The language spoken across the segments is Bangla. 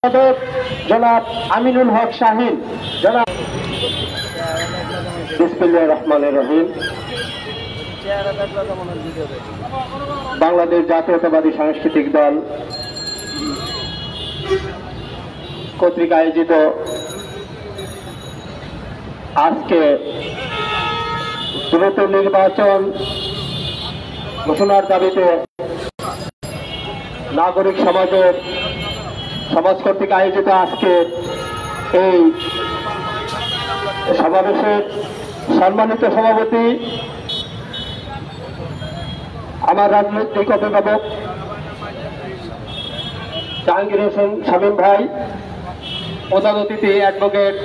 জনাব আমিনুল হক শাহিন। জনাব বিসমিল্লাহির রহমানির রহিম। বাংলাদেশ জাতীয়তাবাদী সাংস্কৃতিক দল কর্তৃক আয়োজিত আজকে দ্রুত নির্বাচন ঘোষণার দাবিতে নাগরিক সমাজ কর্তৃক আয়োজিত আজকে এই সমাবেশের সম্মানিত সভাপতি আমার রাজনৈতিক অভিভাবক জাহাঙ্গীর হোসেন শামীম ভাই, প্রধান অতিথি advocate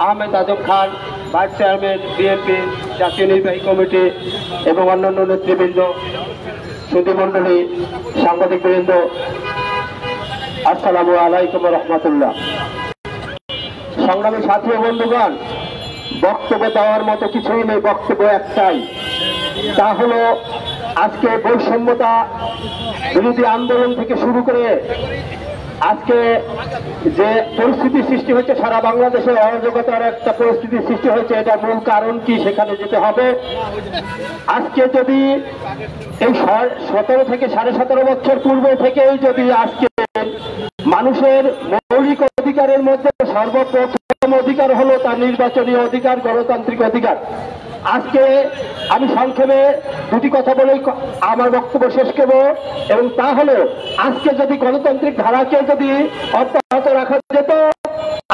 Ahmed Azam Khan, vice chairman BNP জাতীয় নির্বাহী কমিটি এবং অন্যান্য নেতৃবৃন্দ, সুধীমণ্ডলী, সাংবাদিকবৃন্দ, আসসালামু আলাইকুম রহমতুল্লাহ। সংগ্রামী সাথী ও বন্ধুগণ, বক্তব্য দেওয়ার মতো কিছুই নেই, বক্তব্য একটাই, তা হলো আজকে বৈষম্যতা বিরোধী আন্দোলন থেকে শুরু করে আজকে যে পরিস্থিতি সৃষ্টি হচ্ছে সারা বাংলাদেশে, অরাজকতার একটা পরিস্থিতি সৃষ্টি হয়েছে, এটা মূল কারণ কি সেখানে যেতে হবে। আজকে যদি এই 17 থেকে 17.5 বছর পূর্বে থেকেই যদি আজকে মানুষের মৌলিক অধিকারের মধ্যে সর্বপ্রথম অধিকার হলো তার নির্বাচনী অধিকার, গণতান্ত্রিক অধিকার। আজকে আমি সংক্ষেপে দুটি কথা বলেই আমার বক্তব্য শেষ করব, এবং তা হলো আজকে যদি গণতান্ত্রিক ধারাকে যদি অব্যাহত রাখা যেত,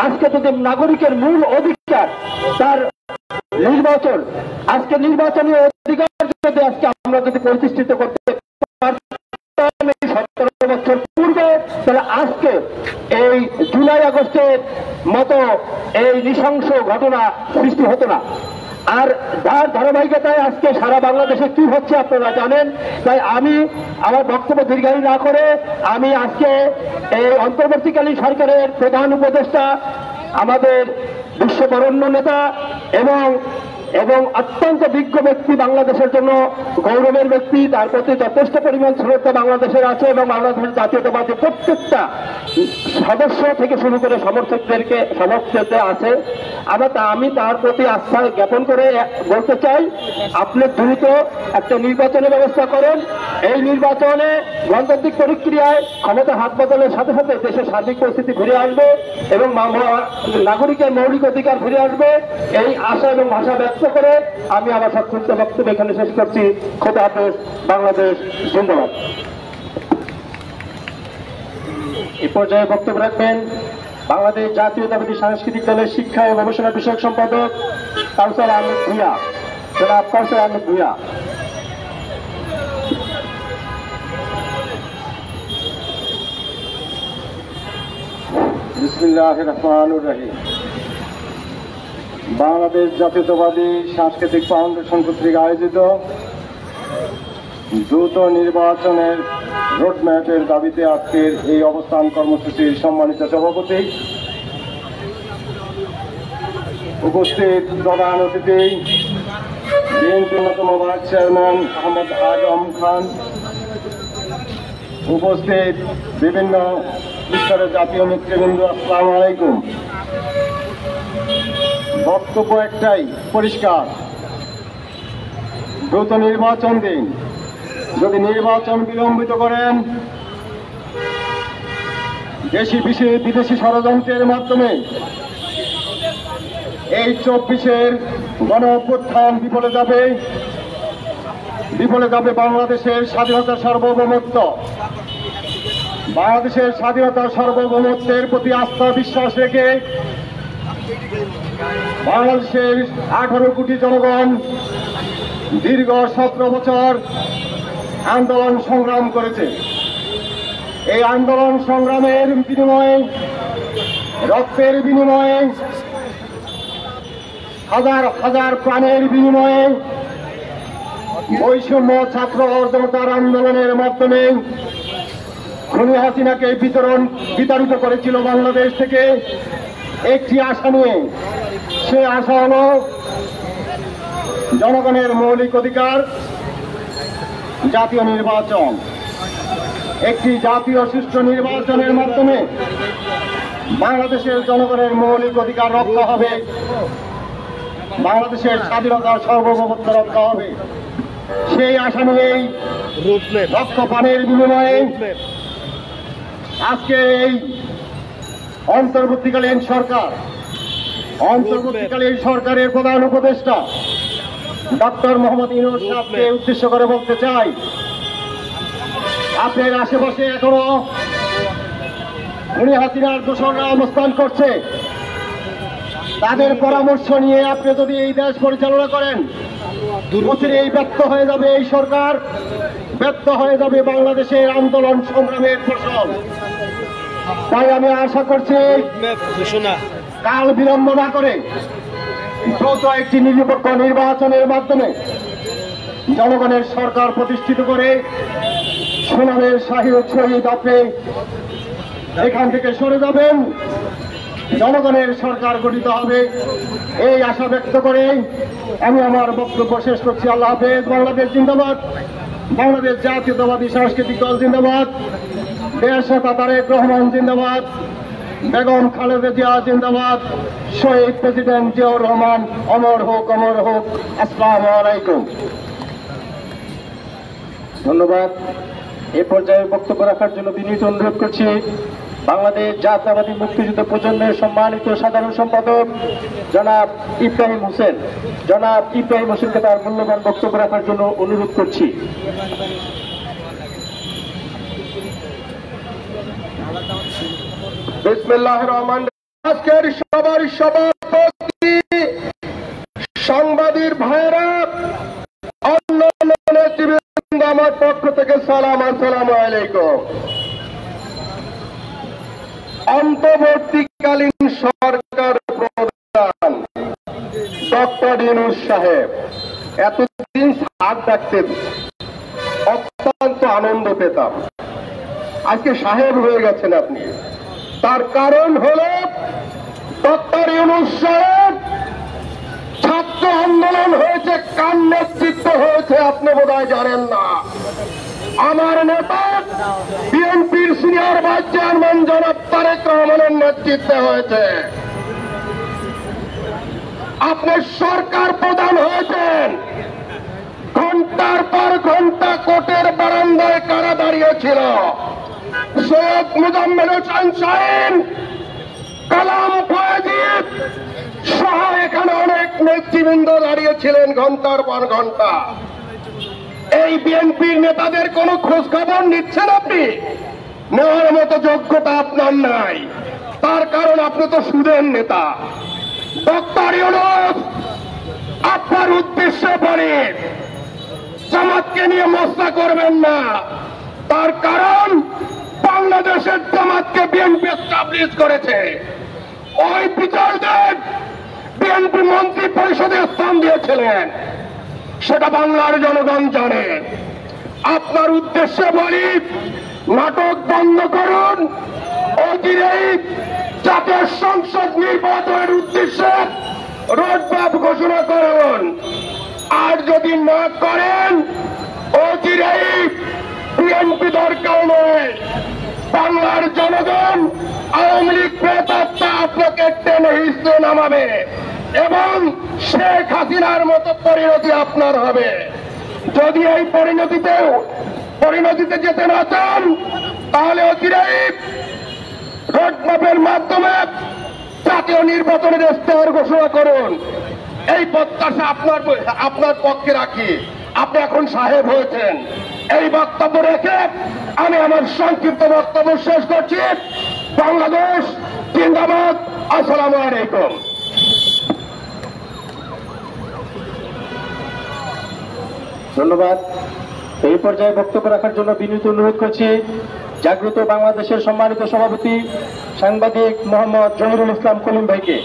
আজকে যদি নাগরিকের মূল অধিকার তার নির্বাচন, আজকে নির্বাচনী অধিকার যদি আজকে আমরা যদি প্রতিষ্ঠিত করতে পারতাম 17 বছর পূর্বে, তাহলে আজকে এই জুলাই আগস্টের মতো এই নৃশংস ঘটনা সৃষ্টি হতো না। আর যার ধারাবাহিকতায় আজকে সারা বাংলাদেশে কি হচ্ছে আপনারা জানেন। তাই আমি আমার বক্তব্য দীর্ঘায়ী না করে আমি আজকে এই অন্তর্বর্তীকালীন সরকারের প্রধান উপদেষ্টা, আমাদের বিশ্ববরেণ্য নেতা এবং অত্যন্ত বিজ্ঞ ব্যক্তি, বাংলাদেশের জন্য গৌরবের ব্যক্তি, তার প্রতি যথেষ্ট পরিমাণ শ্রদ্ধা বাংলাদেশের আছে এবং বাংলাদেশের জাতীয়তাবাদী প্রত্যেকটা সদস্য থেকে শুরু করে সমর্থকদের আছে। আমি তার প্রতি আস্থা জ্ঞাপন করে বলতে চাই, আপনি দ্রুত একটা নির্বাচনের ব্যবস্থা করেন। এই নির্বাচনে গণতান্ত্রিক প্রক্রিয়ায় ক্ষমতা হাত বদলের সাথে সাথে দেশের সার্বিক পরিস্থিতি ফিরে আসবে এবং নাগরিকের মৌলিক অধিকার ফিরে আসবে, এই আশা এবং ভাষা ব্যক্ত করে আমি আমার সংক্ষিপ্ত বক্তব্য এখানে শেষ করছি। খোদা হাফেজ। বাংলাদেশ জিন্দাবাদ। এই পর্যায়ে বক্তব্য রাখবেন বাংলাদেশ জাতীয়তাবাদী সাংস্কৃতিক দলের শিক্ষা ও গবেষণা বিষয়ক সম্পাদক কাউসার আহমেদ ভূঁইয়া। জনাব কাউসার আহমেদ ভূঁইয়া। বিসমিল্লাহির রহমানির রহিম। বাংলাদেশ জাতীয়তাবাদী সাংস্কৃতিক ফাউন্ডেশন কর্তৃক আয়োজিত দ্রুত নির্বাচনের রোডম্যাপের দাবিতে আজকের এই অবস্থান কর্মসূচির সম্মানিত সভাপতি, উপস্থিত প্রধান অতিথি বিএনপির অন্যতম ভাইস চেয়ারম্যান আহমেদ আজম খান, উপস্থিত বিভিন্ন স্তরের জাতীয় নেতৃবৃন্দ, আসসালামু আলাইকুম। বক্তব্য একটাই, পরিষ্কার, দ্রুত নির্বাচন দিন। যদি নির্বাচন বিলম্বিত করেন, দেশি বিদেশি ষড়যন্ত্রের মাধ্যমে এই 24-এর গণ অভ্যুত্থান বিফলে যাবে বাংলাদেশের স্বাধীনতার সার্বভৌমত্ব। বাংলাদেশের স্বাধীনতার সার্বভৌমত্বের প্রতি আস্থা বিশ্বাস রেখে বাংলাদেশের 18 কোটি জনগণ দীর্ঘ 17 বছর আন্দোলন সংগ্রাম করেছে। এই আন্দোলন সংগ্রামের বিনিময়ে, রক্তের বিনিময়ে, হাজার হাজার প্রাণের বিনিময়ে, বৈষম্য ছাত্র জনতার আন্দোলনের মাধ্যমে খুনি হাসিনাকে বিতাড়িত করেছিল বাংলাদেশ থেকে একটি আশা নিয়ে। সে আশা হল জনগণের মৌলিক অধিকার, জাতীয় নির্বাচন। একটি জাতীয় সুষ্ঠু নির্বাচনের মাধ্যমে বাংলাদেশের জনগণের মৌলিক অধিকার রক্ষা হবে, বাংলাদেশের স্বাধীনতার সার্বভৌমত্ব রক্ষা হবে। সেই আশা নিয়েই রক্তপানের বিনিময়ে আজকে এই অন্তর্বর্তীকালীন সরকারের প্রধান উপদেষ্টা ডক্টর মোহাম্মদ ইউনূস সাহেবকে উদ্দেশ্য করে বলতে চাই, আপনার আশেপাশে এখনো খুনি হাসিনার দোসররা অবস্থান করছে। তাদের পরামর্শ নিয়ে আপনি যদি এই দেশ পরিচালনা করেন, এই ব্যর্থ হয়ে যাবে এই সরকার, ব্যর্থ হয়ে যাবে বাংলাদেশের আন্দোলন সংগ্রামের ফসল। তাই আমি আশা করছি কাল বিলম্ব না করে দ্রুত একটি নিরপেক্ষ নির্বাচনের মাধ্যমে জনগণের সরকার প্রতিষ্ঠিত করে সুনামের সহিত আপনি এখান থেকে সরে যাবেন, জনগণের সরকার গঠিত হবে, এই আশা ব্যক্ত করে আমি আমার বক্তব্য শেষ করছি। আল্লাহ হাফেজ। বাংলাদেশ জিন্দাবাদ। বাংলাদেশ জাতীয়তাবাদী সাংস্কৃতিক দল জিন্দাবাদ। দেশ নেতা তারেক রহমান জিন্দাবাদ। বেগম খালেদা জিয়া জিন্দাবাদ। শহীদ প্রেসিডেন্ট জিয়াউর রহমান অমর হোক, অমর হোক। আসসালামু আলাইকুম। ধন্যবাদ। এ পর্যায়ে বক্তব্য রাখার জন্য বিনীত অনুরোধ করছি বাংলাদেশ জাতীয়তাবাদী মুক্তিযুদ্ধ প্রজন্মের সম্মানিত সাধারণ সম্পাদক জনাব ইব্রাহিম হোসেন। জনাব ইব্রাহিম হোসেনকে তার মূল্যবান বক্তব্য রাখার জন্য অনুরোধ করছি। বিসমিল্লাহির রহমানির রহিম। আজকের সবার সভাপতি সাংবাদিক ভাইরা, অন্যান্য নেতৃবৃন্দ, আমার পক্ষ থেকে সালাম, আসসালামু আলাইকুম। অন্তর্বর্তীকালীন সরকার প্রধান ডক্টর ইউনূস সাহেব এতদিন সাহেব ডাকতেন, অত্যন্ত আনন্দ পেতাম। আজকে সাহেব হয়ে গেছেন আপনি। তার কারণ হল ডক্টর ইউনূস সাহেব ছাত্র আন্দোলন হয়েছে, কার নেতৃত্ব হয়েছে আপনি বোধহয় জানেন না। আমার নেতা বিএনপির সিনিয়র ভাইস চেয়ারম্যান জনাব তারেক রহমানের নেতৃত্বে হয়েছে। আপনি সরকার প্রধান হয়েছেন, ঘন্টার পর ঘন্টা কোর্টের বারান্দায় কারা দাঁড়িয়েছিল। সৈয়দ মুজাম্মেল হোসেন শাহীন, কালাম ফয়েজিদ সহ এখানে অনেক নেতৃবৃন্দ দাঁড়িয়েছিলেন ঘন্টার পর ঘন্টা। এই বিএনপির নেতাদের কোন খোঁজ খবর নিচ্ছেন আপনি? নেওয়ার মতো যোগ্যতা আপনার নাই। তার কারণ আপনি তো সুদের নেতা। ডক্টর ইউনূস আপনার উদ্দেশ্যে বলে জামাতকে নিয়ে মশলা করবেন না। তার কারণ বাংলাদেশের জামাতকে বিএনপি এস্টাবলিশ করেছে। ওই বিচারদের বিএনপি মন্ত্রী পরিষদে স্থান দিয়েছিলেন, সেটা বাংলার জনগণ জানে। আপনার উদ্দেশ্যে বলি, নাটক বন্ধ করুন, অচিরেই জাতীয় সংসদ নির্বাচনের উদ্দেশ্যে রোডম্যাপ ঘোষণা করুন। আর যদি না করেন, অচিরেই বিএনপি দরকার নয়, বাংলার জনগণ আওয়ামী লীগ প্রেতাত্মা আপনাকে টেনে হিসেবে নামাবে এবং শেখ হাসিনার মতো পরিণতি আপনার হবে। যদি এই পরিণতিতে যেতে না চান, তাহলে অচিরেই রোডম্যাপের মাধ্যমে জাতীয় নির্বাচনের ইশতেহার ঘোষণা করুন। এই প্রত্যাশা আপনার পক্ষে রাখি। আপনি এখন সাহেব হয়েছেন। এই বক্তব্য রেখে আমি আমার সংক্ষিপ্ত বক্তব্য শেষ করছি। বাংলাদেশ জিন্দাবাদ। আসসালামু আলাইকুম। ধন্যবাদ। এই পর্যায়ে বক্তব্য রাখার জন্য বিনীত অনুরোধ করছি জাগ্রত বাংলাদেশের সম্মানিত সভাপতি সাংবাদিক মোহাম্মদ জহিরুল ইসলাম কলিম ভাইকে।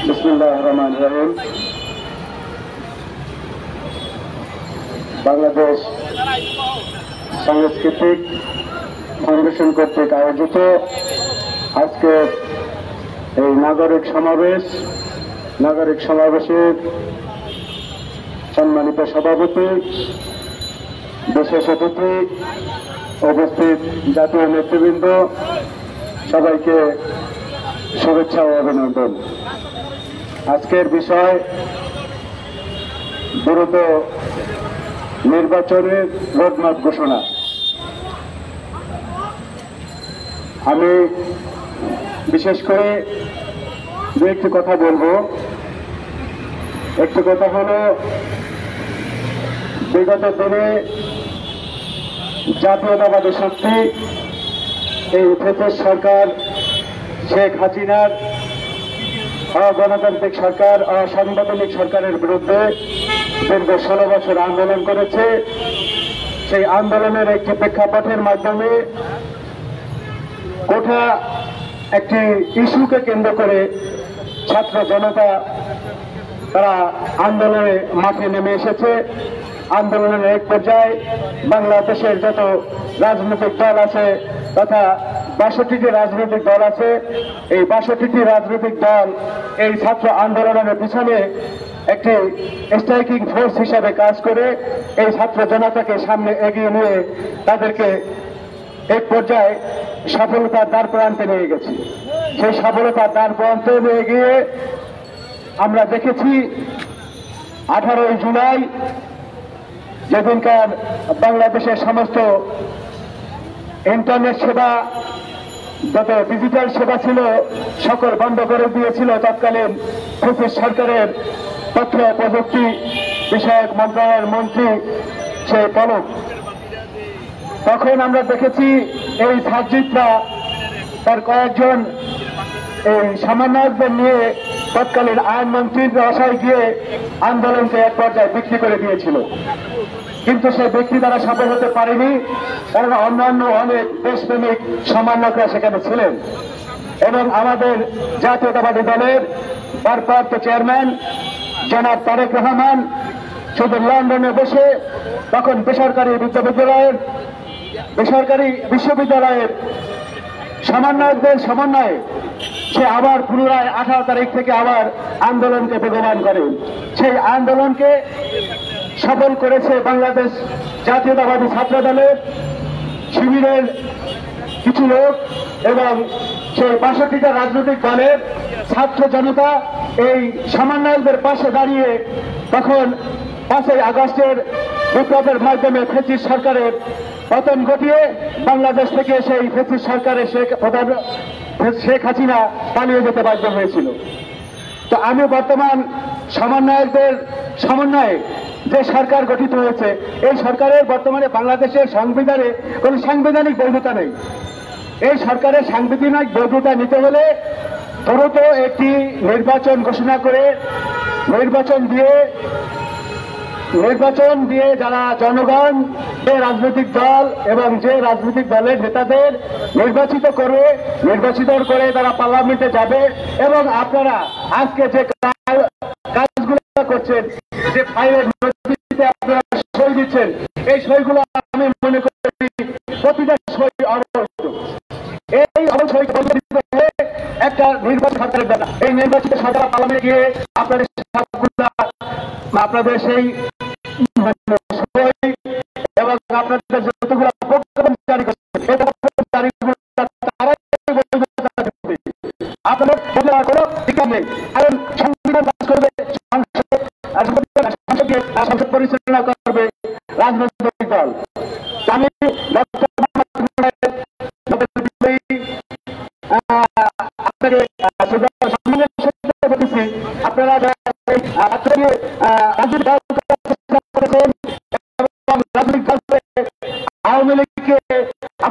বিসমিল্লাহির রহমানির রহিম। বাংলাদেশ সাংস্কৃতিক ফাউন্ডেশন কর্তৃক আয়োজিত আজকে এই নাগরিক সমাবেশের সম্মানিত সভাপতি, বিশেষ অতিথি, উপস্থিত জাতীয় নেতৃবৃন্দ, সবাইকে শুভেচ্ছা ও অভিনন্দন। আজকের বিষয় দ্রুত নির্বাচনের রোডম্যাপ ঘোষণা। আমি বিশেষ করে দু একটি কথা বলবো। একটি কথা হলো, বিগত দিনে জাতীয়তাবাদী শক্তি এই ফ্যাসিস্ট সরকার, শেখ হাসিনার অগণতান্ত্রিক সরকার, অসাংবিধানিক সরকারের বিরুদ্ধে দীর্ঘ 16 বছর আন্দোলন করেছে। সেই আন্দোলনের একটি প্রেক্ষাপটের মাধ্যমে গোটা একটি ইস্যুকে কেন্দ্র করে ছাত্র জনতা তারা আন্দোলনে মাঠে নেমে এসেছে। আন্দোলনের এক পর্যায়ে বাংলাদেশের যত রাজনৈতিক দল আছে তথা 62টি রাজনৈতিক দল আছে, এই 62টি রাজনৈতিক দল এই ছাত্র আন্দোলনের পিছনে একটি স্ট্রাইকিং ফোর্স হিসাবে কাজ করে এই ছাত্র জনতাকে সামনে এগিয়ে নিয়ে তাদেরকে এক পর্যায়ে সফলতার দ্বার প্রান্তে নিয়ে গেছে। সেই সফলতার দ্বার প্রান্তে নিয়ে গিয়ে আমরা দেখেছি 18ই জুলাই, যেদিনকার বাংলাদেশের সমস্ত ইন্টারনেট সেবা, যত ডিজিটাল সেবা ছিল সকল বন্ধ করে দিয়েছিল তৎকালীন ফ্যাসিস্ট সরকারের তথ্য প্রযুক্তি বিষয়ক মন্ত্রণালয়ের মন্ত্রী সেই পলক। তখন আমরা দেখেছি এই ছাত্রীরা তার কয়েকজন এই সমন্বয়কদের নিয়ে তৎকালীন আইনমন্ত্রীর বাসায় গিয়ে আন্দোলনকে এক পর্যায়ে বিক্রি করে দিয়েছিল। কিন্তু সেই ব্যক্তি দ্বারা সফল হতে পারেনি, কারণ অন্যান্য অনেক দেশপ্রেমিক সমন্বয়করা সেখানে ছিলেন। এবং আমাদের জাতীয়তাবাদী দলের ভারপ্রাপ্ত চেয়ারম্যান জনাব তারেক রহমান শুধু লন্ডনে বসে তখন বেসরকারি বিশ্ববিদ্যালয়ের সমন্বয়কদের সমন্বয়ে সে আবার পুনরায় 18 তারিখ থেকে আবার আন্দোলনকে বেগবান করে। সেই আন্দোলনকে সফল করেছে বাংলাদেশ জাতীয়তাবাদী ছাত্র দলের শিবিরের কিছু লোক এবং সেই 62টা রাজনৈতিক দলের ছাত্র জনতা এই সমন্বয়কদের পাশে দাঁড়িয়ে তখন 5ই আগস্টের বিপ্লবের মাধ্যমে ফ্যাসিস্ট সরকারের পতন ঘটিয়ে বাংলাদেশ থেকে সেই ফ্যাসিস্ট সরকারের শেখ হাসিনা পালিয়ে যেতে বাধ্য হয়েছিল। তো আমি বর্তমান সমন্বয়কদের সমন্বয়ে যে সরকার গঠিত হয়েছে, এই সরকারের বর্তমানে বাংলাদেশের সংবিধানে কোনো সাংবিধানিক বৈধতা নেই। এই সরকারের সাংবিধানিক বৈধতা নিতে হলে দ্রুত একটি নির্বাচন ঘোষণা করে নির্বাচন দিয়ে যারা জনগণ, যে রাজনৈতিক দল এবং যে রাজনৈতিক দলের নেতাদের নির্বাচিত করে তারা পার্লামেন্টে যাবে। এবং আপনারা আজকে যে কাজগুলো করছেন, যে ফাইলের নথিতে আপনারা সই দিচ্ছেন, এই সইগুলো আমি মনে করি প্রতিটা সই অবৈধ। এই অবৈধ বন্ধ দিতে হলে একটা নির্বাচিত সরকারের দ্বারা এই নির্বাচিত সরকার পার্লামেন্টে গিয়ে আপনাদের সেই এবং আপনাদের যতগুলো প্রজ্ঞাপন জারি করছে আপনাদের কোনো বিজ্ঞান নেই, কারণ সংবিধান কাজ করবে, সংসদ পরিচালনা করবে রাজনৈতিক দল। আমি আপনারা আওয়ামী লীগকে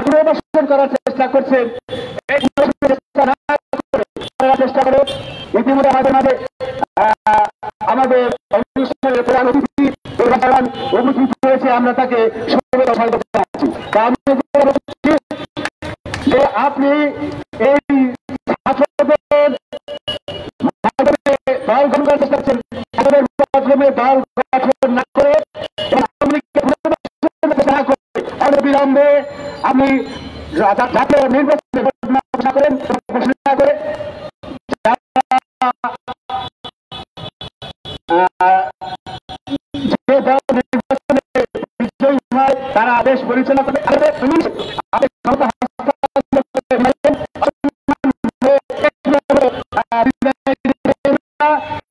পুনর্বাসন করার চেষ্টা করছেন, চেষ্টা করে ইতিমধ্যে আমাদের অনুষ্ঠানের প্রধান অতিথি উপস্থিত হয়েছে, আমরা তাকে শুভেচ্ছা জানাচ্ছি। যে আপনি এই ছাত্রদের দল গঠন করার চেষ্টা করছেন, তাদের মাধ্যমে দল গঠন না করে অবিলম্বে আমি জাতীয় নির্বাচনে ঘোষণা করেন, ঘোষণা করে তারা আদেশ পরিচালনা করে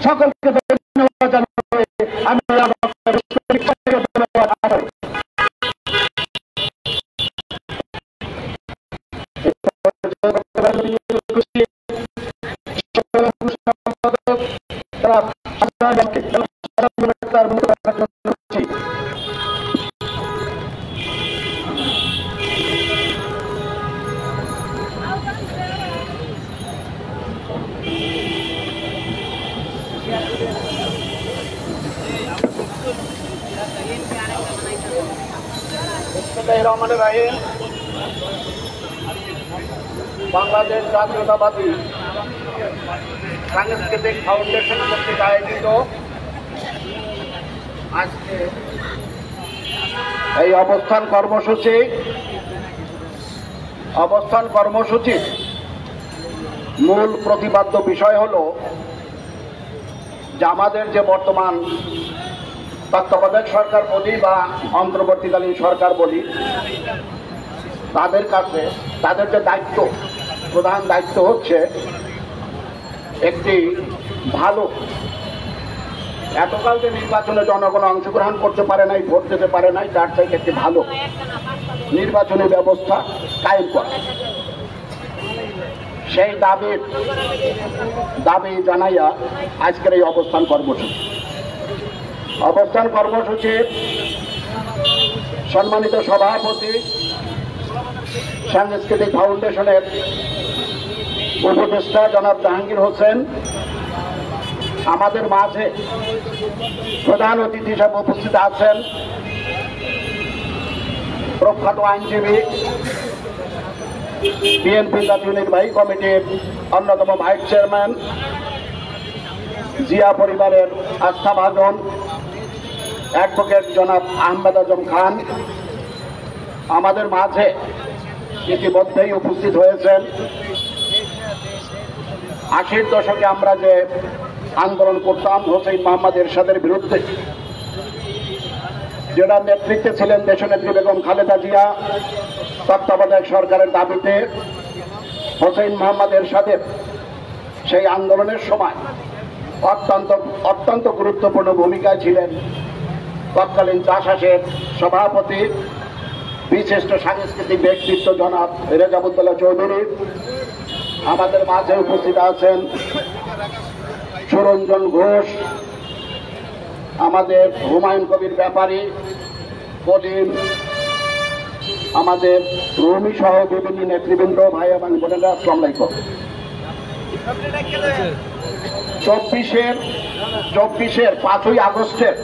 সকলকে ধন্যবাদ জানাই। আমি বাংলাদেশ জাতীয়তাবাদী সাংস্কৃতিক ফাউন্ডেশন কর্তৃক আয়োজিত আজকে এই অবস্থান কর্মসূচি মূল প্রতিপাদ্য বিষয় হল যে আমাদের যে বর্তমান তত্ত্বাবধায়ক সরকার বলি বা অন্তর্বর্তীকালীন সরকার বলি, তাদের কাছে তাদের যে দায়িত্ব, প্রধান দায়িত্ব হচ্ছে একটি ভালো, এতকাল যে নির্বাচনে জনগণ অংশগ্রহণ করতে পারে নাই, ভোট দিতে পারে নাই, তার থেকে একটি ভালো নির্বাচনী ব্যবস্থা কায়েম করা। সেই দাবি জানাইয়া আজকের এই অবস্থান কর্মসূচির সম্মানিত সভাপতি সাংস্কৃতিক ফাউন্ডেশনের উপদেষ্টা জনাব জাহাঙ্গীর হোসেন আমাদের মাঝে প্রধান অতিথি হিসাবে উপস্থিত আছেন প্রখ্যাত আইনজীবী, বিএনপি জাতীয় নির্বাহী কমিটির অন্যতম ভাইস চেয়ারম্যান, জিয়া পরিবারের আস্থাভাজন অ্যাডভোকেট জনাব আহমেদ আজম খান আমাদের মাঝে ইতিমধ্যেই উপস্থিত হয়েছেন। 80-র দশকে আমরা যে আন্দোলন করতাম হোসেন মোহাম্মদ এরশাদের বিরুদ্ধে, যেটা নেতৃত্বে ছিলেন দেশনেত্রী বেগম খালেদা জিয়া, তত্ত্বাবধায়ক সরকারের দাবিতে হোসেন মোহাম্মদ এরশাদের সেই আন্দোলনের সময় অত্যন্ত গুরুত্বপূর্ণ ভূমিকায় ছিলেন তৎকালীন জাসাসের সভাপতি, বিশিষ্ট সাংস্কৃতিক ব্যক্তিত্ব জনাব রেজাবুদ্দৌলা চৌধুরী। আমাদের মাঝে উপস্থিত আছেন সুরঞ্জন ঘোষ, আমাদের হুমায়ুন কবির ব্যাপারী, কদিন আমাদের রুমি সহ বিভিন্ন নেতৃবৃন্দ, ভাই এবং বোনেরা, আসসালামু আলাইকুম। 24-এর 5ই আগস্টের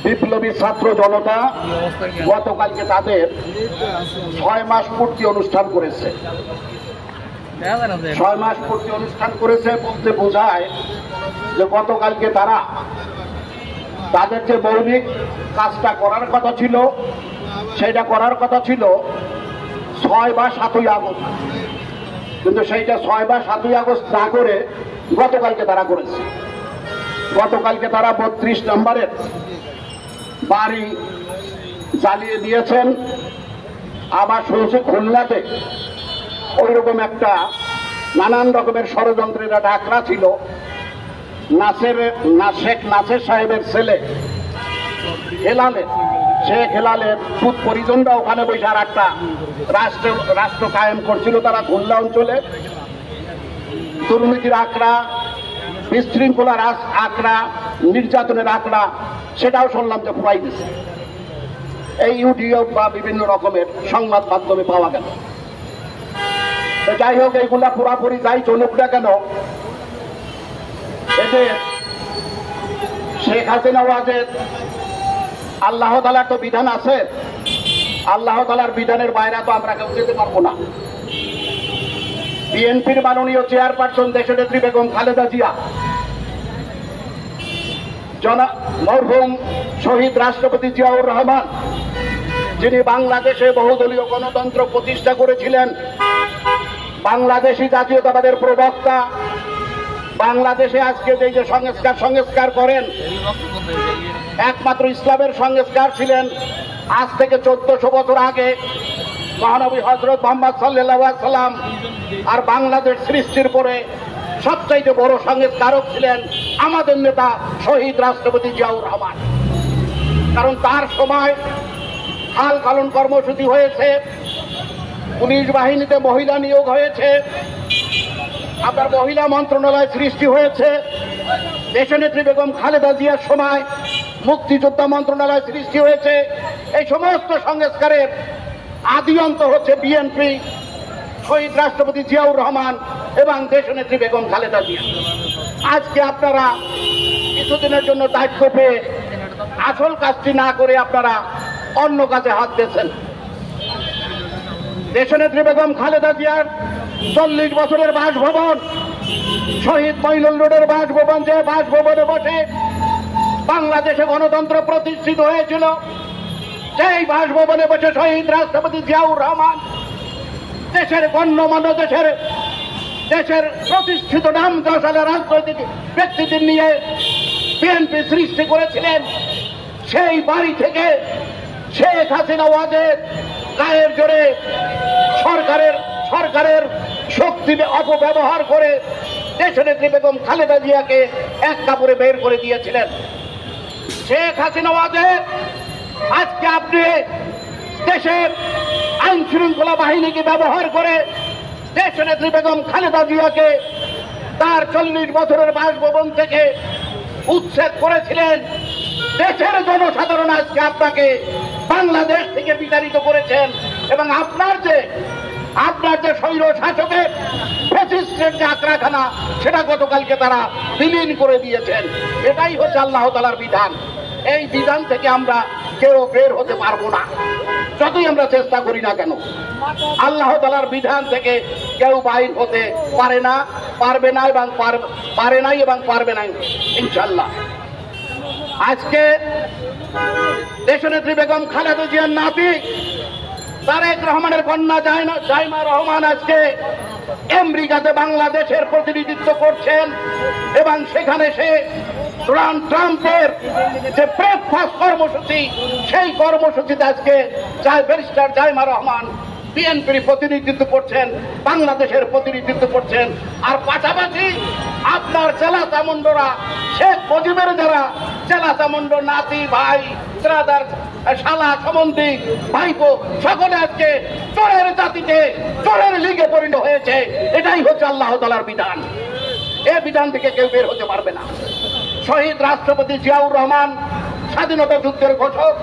বিপ্লবী ছাত্র জনতা গতকালকে তাদের 6 মাস পূর্তি অনুষ্ঠান করেছে। 6 মাস পূর্তি অনুষ্ঠান করেছে বলতে বোঝায় যে গতকালকে তারা তাদের যে মৌলিক কাজটা করার কথা ছিল, সেইটা করার কথা ছিল 6 বা 7ই আগস্ট, কিন্তু সেইটা 6 বা 7ই আগস্ট না করে গতকালকে তারা করেছে। গতকালকে তারা 32 নম্বরের বাড়ি জ্বালিয়ে দিয়েছেন। আবার শুনছি খুলনাতে ওইরকম একটা নানান রকমের ষড়যন্ত্রের ডাকরা ছিল। শেখ নাসের সাহেবের ছেলে শেখ হেলালের পুত পরিজনরা ওখানে বসে আর একটা রাষ্ট্র কায়েম করছিল। তারা খুলনা অঞ্চলে দুর্নীতির আঁকড়া, বিশৃঙ্খলার আঁকড়া, নির্যাতনের আঁকড়া, সেটাও শুনলাম যে ফুরাই দিচ্ছে। এই ইউটিউব বা বিভিন্ন রকমের সংবাদ মাধ্যমে পাওয়া গেল। যাই হোক, এইগুলা পুরাপুরি যাই চলুক না কেন, এতে শেখ হাসিনা ওয়াজের আল্লাহ তাআলার তো বিধান আছে, আল্লাহ তাআলার বিধানের বাইরে তো আমরা কেউ যেতে পারবো না। বিএনপির মাননীয় চেয়ারপারসন দেশনেত্রী বেগম খালেদা জিয়া, মরহুম শহীদ রাষ্ট্রপতি জিয়াউর রহমান, যিনি বাংলাদেশে বহুদলীয় গণতন্ত্র প্রতিষ্ঠা করেছিলেন, বাংলাদেশি জাতীয়তাবাদের প্রবক্তা, বাংলাদেশে আজকে যে সংস্কার করেন একমাত্র ইসলামের সংস্কার ছিলেন আজ থেকে 1400 বছর আগে মহানবী হযরত মুহাম্মদ সাল্লাল্লাহু আলাইহি সাল্লাম। আর বাংলাদেশ সৃষ্টির পরে সবচাইতে বড় সংস্কারক ছিলেন আমাদের নেতা শহীদ রাষ্ট্রপতি জিয়াউর রহমান। কারণ তার সময় হাল পালন কর্মসূচি হয়েছে, পুলিশ বাহিনীতে মহিলা নিয়োগ হয়েছে, আপনার মহিলা মন্ত্রণালয় সৃষ্টি হয়েছে, দেশনেত্রী বেগম খালেদা জিয়ার সময় মুক্তিযোদ্ধা মন্ত্রণালয় সৃষ্টি হয়েছে। এই সমস্ত সংস্কারের আদি অন্ত হচ্ছে বিএনপি, শহীদ রাষ্ট্রপতি জিয়াউর রহমান এবং দেশনেত্রী বেগম খালেদা জিয়া। আজকে আপনারা কিছুদিনের জন্য দায়িত্ব পেয়ে আসল কাজটি না করে আপনারা অন্য কাজে হাত দিয়েছেন। দেশনেত্রী বেগম খালেদা জিয়ার 40 বছরের বাসভবন শহীদ মঈনুল রোডের বাসভবন, যে বাসভবনে বসে বাংলাদেশে গণতন্ত্র প্রতিষ্ঠিত হয়েছিল, সেই বাসভবনে বসে শহীদ রাষ্ট্রপতি জিয়াউর রহমান দেশের গণ্যমান্য দেশের প্রতিষ্ঠিত নামযশালী রাজনৈতিক ব্যক্তিদের নিয়ে বিএনপি সৃষ্টি করেছিলেন। সেই বাড়ি থেকে শেখ হাসিনা ওয়াজেদ গায়ের জোরে সরকারের শক্তি অপব্যবহার করে দেশনেত্রী বেগম খালেদা জিয়াকে এক কাপড়ে বের করে দিয়েছিলেন। শেখ হাসিনা ওয়াজেদ আজকে আপনি দেশের আইন শৃঙ্খলা বাহিনীকে ব্যবহার করে দেশনেত্রী বেগম খালেদা জিয়াকে তার 40 বছরের বাসভবন থেকে উচ্ছেদ করেছিলেন। দেশের জনসাধারণ আজকে আপনাকে বাংলাদেশ থেকে বিতাড়িত করেছেন এবং আপনার যে স্বৈর শাসকের ফ্যাসিস্টের যে আক্রাখানা, সেটা গতকালকে তারা বিলীন করে দিয়েছেন। এটাই হচ্ছে আল্লাহ তাআলার বিধান। এই বিধান থেকে আমরা কেউ বের হতে পারবো না, যতই আমরা চেষ্টা করি না কেন। আল্লাহ তাআলার বিধান থেকে কেউ বাইর হতে পারে না, পারবে না এবং পারবে না ইনশাআল্লাহ। আজকে দেশনেত্রী বেগম খালেদা জিয়ার নাতি তারেক রহমানের কন্যা জাইমা রহমান আজকে আমেরিকাতে বাংলাদেশের প্রতিনিধিত্ব করছেন এবং সেখানে সে ডোনাল্ড ট্রাম্পের যে ব্রেকফাস্ট কর্মসূচি, সেই কর্মসূচিতে আজকে ব্যারিস্টার জাইমা রহমান বিএনপির প্রতিনিধিত্ব করছেন, বাংলাদেশের প্রতিনিধিত্ব করছেন। আর পাশাপাশি আপনার চেলাচামুন্ডরা, শেখ মুজিবের যারা চেলাচামুন্ড নাতি, ভাই, ব্রাদার, শালা, সম্বন্ধী, ভাইপো, সকলে আজকে চোরের জাতিতে, চোরের লিগে পরিণত হয়েছে। এটাই হচ্ছে আল্লাহ তাআলার বিধান। এই বিধান থেকে কেউ বের হতে পারবে না। শহীদ রাষ্ট্রপতি জিয়াউর রহমান স্বাধীনতা যুদ্ধের ঘোষক,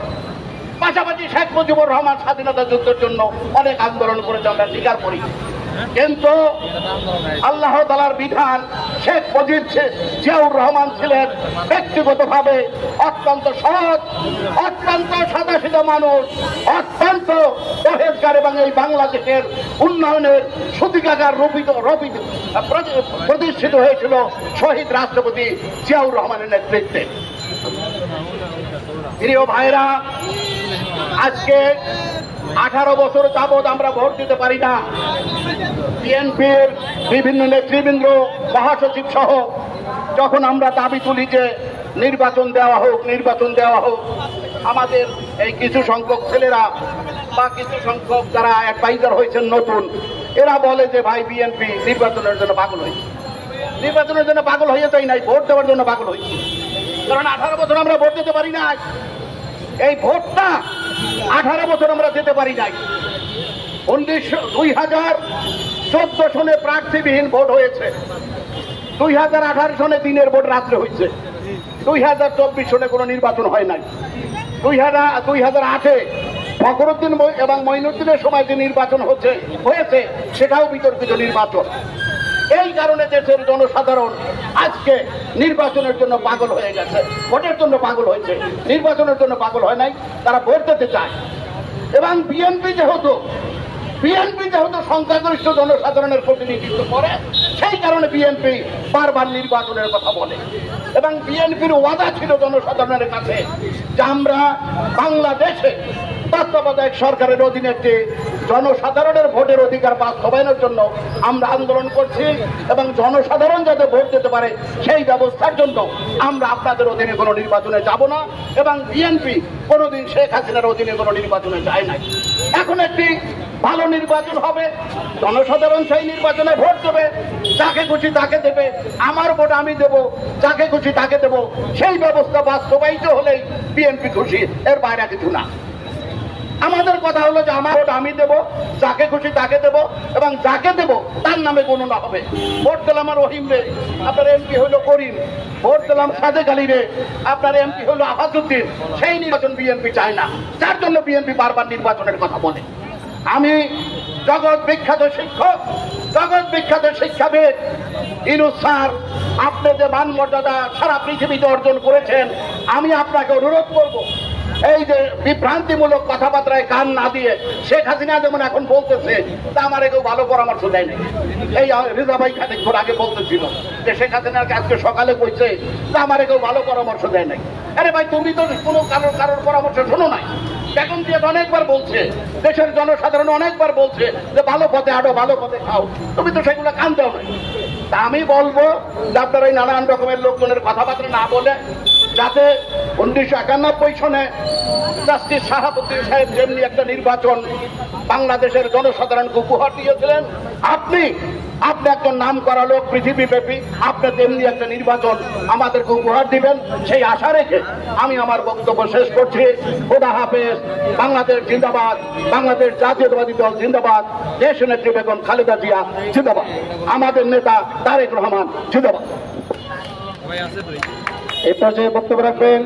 পাশাপাশি শেখ মুজিবুর রহমান স্বাধীনতা যুদ্ধের জন্য অনেক আন্দোলন করেছে, আমরা স্বীকার করি। কিন্তু আল্লাহ তাআলার বিধান, শেখ মুজিব জিয়াউর রহমান ছিলেন ব্যক্তিগতভাবে অত্যন্ত সৎ, অত্যন্ত সাদাসিধা মানুষ, অত্যন্ত পরেজগার এবং এই বাংলাদেশের উন্নয়নের সূতিকাগার প্রতিষ্ঠিত হয়েছিল শহীদ রাষ্ট্রপতি জিয়াউর রহমানের নেতৃত্বে। প্রিয় ভাইরা, আজকে 18 বছর যাবৎ আমরা ভোট দিতে পারি না। বিএনপির বিভিন্ন নেতৃবৃন্দ, মহাসচিব সহ যখন আমরা দাবি তুলি যে নির্বাচন দেওয়া হোক, আমাদের এই কিছু সংখ্যক ছেলেরা বা কিছু সংখ্যক যারা অ্যাডভাইজার হয়েছেন নতুন, এরা বলে যে ভাই বিএনপি নির্বাচনের জন্য পাগল হয়েছে। নির্বাচনের জন্য পাগল হয়ে যাই নাই, ভোট দেওয়ার জন্য পাগল হয়েছে। কারণ 18 বছর আমরা ভোট দিতে পারি নাই। এই ভোটটা 18 বছর আমরা দিতে পারি নাই। 2014 সনে প্রার্থীবিহীন ভোট হয়েছে, 2018 সনে দিনের ভোট রাত্রে হয়েছে, 2024 সনে কোনো নির্বাচন হয় নাই। 2008-এ ফখরুদ্দিন এবং মঈনুদ্দিনের সময় যে নির্বাচন হয়েছে সেটাও বিতর্কিত নির্বাচন। এই কারণে দেশের জনসাধারণ আজকে নির্বাচনের জন্য পাগল হয়ে গেছে, ভোটের জন্য পাগল হয়েছে, নির্বাচনের জন্য পাগল হয় নাই। তারা ভোট দিতে চায় এবং বিএনপি যেহেতু সংখ্যাগরিষ্ঠ জনসাধারণের প্রতিনিধিত্ব করে, সেই কারণে বিএনপি বারবার নির্বাচনের কথা বলে এবং বিএনপির ওয়াদা ছিল জনসাধারণের কাছে যে আমরা বাংলাদেশে তত্ত্বাবধায়ক সরকারের অধীনে একটি জনসাধারণের ভোটের অধিকার বাস্তবায়নের জন্য আমরা আন্দোলন করছি এবং জনসাধারণ যাতে ভোট দিতে পারে সেই ব্যবস্থার জন্য আমরা আপনাদের অধীনে কোনো নির্বাচনে যাব না এবং বিএনপি কোনোদিন শেখ হাসিনার অধীনে কোনো নির্বাচনে যায় না। এখন একটি ভালো নির্বাচন হবে, জনসাধারণ সেই নির্বাচনে ভোট দেবে, যাকে খুশি তাকে দেবে, আমার ভোট আমি দেব, যাকে খুশি তাকে দেব, সেই ব্যবস্থা বাস্তবায়িত হলেই বিএনপি খুশি, এর বাইরে কিছু না। আমাদের কথা হলো যে আমার ভোট আমি দেব, যাকে খুশি তাকে দেব এবং যাকে দেব তার নামে গণনা হবে। ভোট দিলাম রহিম রে, আপনার এমপি হলো করিম, ভোট দিলাম সাদেক আলী রে, আপনার এমপি হলো আফাজউদ্দিন, সেই নির্বাচন বিএনপি চায় না, যার জন্য বিএনপি বারবার নির্বাচনের কথা বলে। আমি জগৎ বিখ্যাত শিক্ষক, জগৎ বিখ্যাত শিক্ষাবিদ ইউনূস স্যার, আপনি যে মান মর্যাদা সারা পৃথিবীতে অর্জন করেছেন, আমি আপনাকে অনুরোধ করব এই যে বিভ্রান্তিমূলক কথাবার্তায় কান না দিয়ে শেখ হাসিনা যেমন এখন বলতেছে তা আমার কেউ ভালো পরামর্শ দেয় নাই। এই রিজা ভাই খানিকক্ষণ আগে বলতেছিল যে শেখ হাসিনাকে আজকে সকালে কইছে তা আমার কেউ ভালো পরামর্শ দেয় নাই। আরে ভাই, তুমি তো কোনো কারোর পরামর্শ শোনো নাই। বেগম জিয়া অনেকবার বলছে, দেশের জনসাধারণ অনেকবার বলছে যে ভালো পথে হাঁটো, ভালো পথে খাও, তুমি তো সেগুলো কান দাও নাই। তা আমি বলবো যে আপনারা এই নানান রকমের লোকজনের কথাবার্তা না বলে, যাতে 1991 সনে জাস্টিস শাহাবুদ্দিন সাহেব যেমনি একটা নির্বাচন বাংলাদেশের জনসাধারণকে উপহার দিয়েছিলেন, আপনি একজন নাম করা লোক পৃথিবীব্যাপী, আপনি তেমনি একটা নির্বাচন আমাদেরকে উপহার দিবেন, সেই আশা রেখে আমি আমার বক্তব্য শেষ করছি। খোদা হাফেজ। বাংলাদেশ জিন্দাবাদ, বাংলাদেশ জাতীয়তাবাদী দল জিন্দাবাদ, দেশ নেত্রী বেগম খালেদা জিয়া জিন্দাবাদ, আমাদের নেতা তারেক রহমান জিন্দাবাদ। এই পর্যায়ে বক্তব্য রাখবেন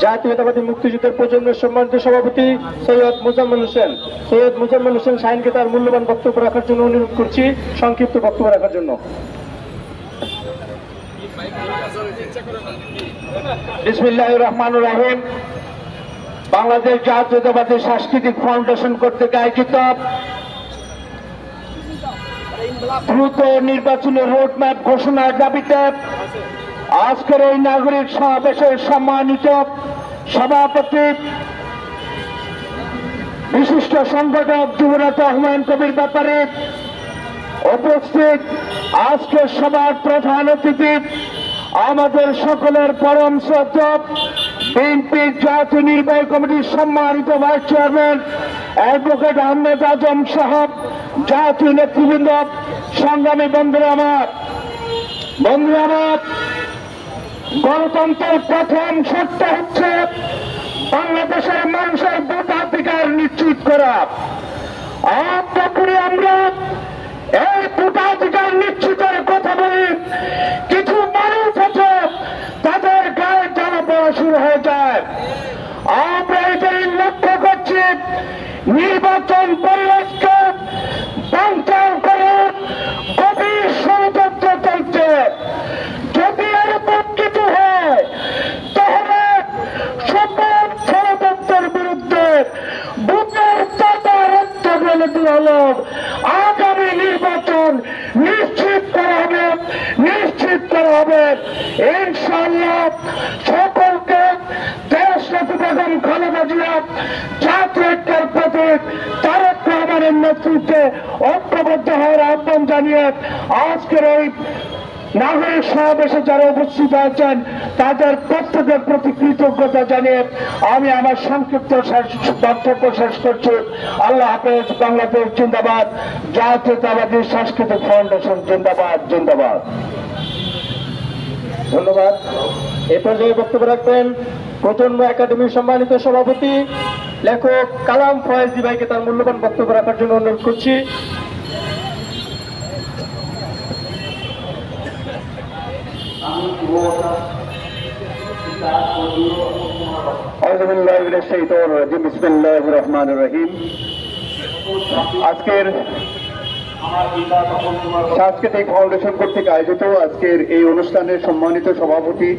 জাতীয়তাবাদী মুক্তিযুদ্ধের প্রজন্মের সম্মানিত সভাপতি সৈয়দ মোজাম্মেল হোসেন। সৈয়দ মোজাম্মেল হোসেন শাহীনকে তার মূল্যবান বক্তব্য রাখার জন্য অনুরোধ করছি, সংক্ষিপ্ত বক্তব্য রাখার জন্য। বিসমিল্লাহির রহমানির রহিম। বাংলাদেশ জাতীয়তাবাদী সাংস্কৃতিক ফাউন্ডেশন কর্তৃক আয়োজিত দ্রুত নির্বাচনের রোডম্যাপ ঘোষণার দাবিতে আজকের এই নাগরিক সমাবেশের সম্মানিত সভাপতি বিশিষ্ট সংগঠক যুবনেতা হুমায়ুন কবির ব্যাপারে উপস্থিত আজকের সভার প্রধান অতিথি আমাদের সকলের পরম শ্রদ্ধা বিএনপির জাতীয় নির্বাহী কমিটির সম্মানিত ভাইস চেয়ারম্যান অ্যাডভোকেট আহমেদ আজম সাহেব, জাতীয় নেতৃবৃন্দ, সংগ্রামী বন্ধুরা আমার, গণতন্ত্রের প্রথম শর্ত হচ্ছে বাংলাদেশের মানুষের ভোটাধিকার নিশ্চিত করা। আমরা এই ভোটাধিকার নিশ্চিতের কথা বলি, কিছু মানুষ আছে তাদের গায়ে জ্বালা পড়া শুরু হয়ে যায়। আমরা এটাই লক্ষ্য করছি, নির্বাচন পরিবেশকে বাঞ্চাল করে গভীর ষড়যন্ত্র চলছে। যদি এরকম কিছু হয় তাহলে সকল ষড়যন্ত্রের বিরুদ্ধে বুকের চাপা রক্ত ঢেলে দেওয়া হল। আগামী নির্বাচন নিশ্চিত করা হবে ইনশাআল্লাহ। সকলকে দেশ নেত্রী বেগম খালেদা জিয়া জাতীয় ঐক্যের প্রতীক তারেক রহমানের নেতৃত্বে ঐক্যবদ্ধ হওয়ার আহ্বান জানিয়ে আজকের এই নাগরিক সমাবেশে যারা উপস্থিত আছেন তাদের প্রত্যেকের প্রতি কৃতজ্ঞতা জানিয়ে আমি আমার সংক্ষিপ্ত বক্তব্য শেষ করছি। আল্লাহ হাফেজ। বাংলাদেশ জিন্দাবাদ, জাতীয়তাবাদী সাংস্কৃতিক ফাউন্ডেশন জিন্দাবাদ জিন্দাবাদ। ধন্যবাদ। এ পর্যায়ে বক্তব্য রাখবেন প্রজন্ম একাডেমির সম্মানিত সভাপতি লেখক কালাম ফয়েজি ভাইকে তার মূল্যবান বক্তব্য রাখার জন্য অনুরোধ করছি। বিসমিল্লাহির রহমানির রহিম। আজকের সাংস্কৃতিক ফাউন্ডেশন কর্তৃক আয়োজিত আজকের এই অনুষ্ঠানের সম্মানিত সভাপতি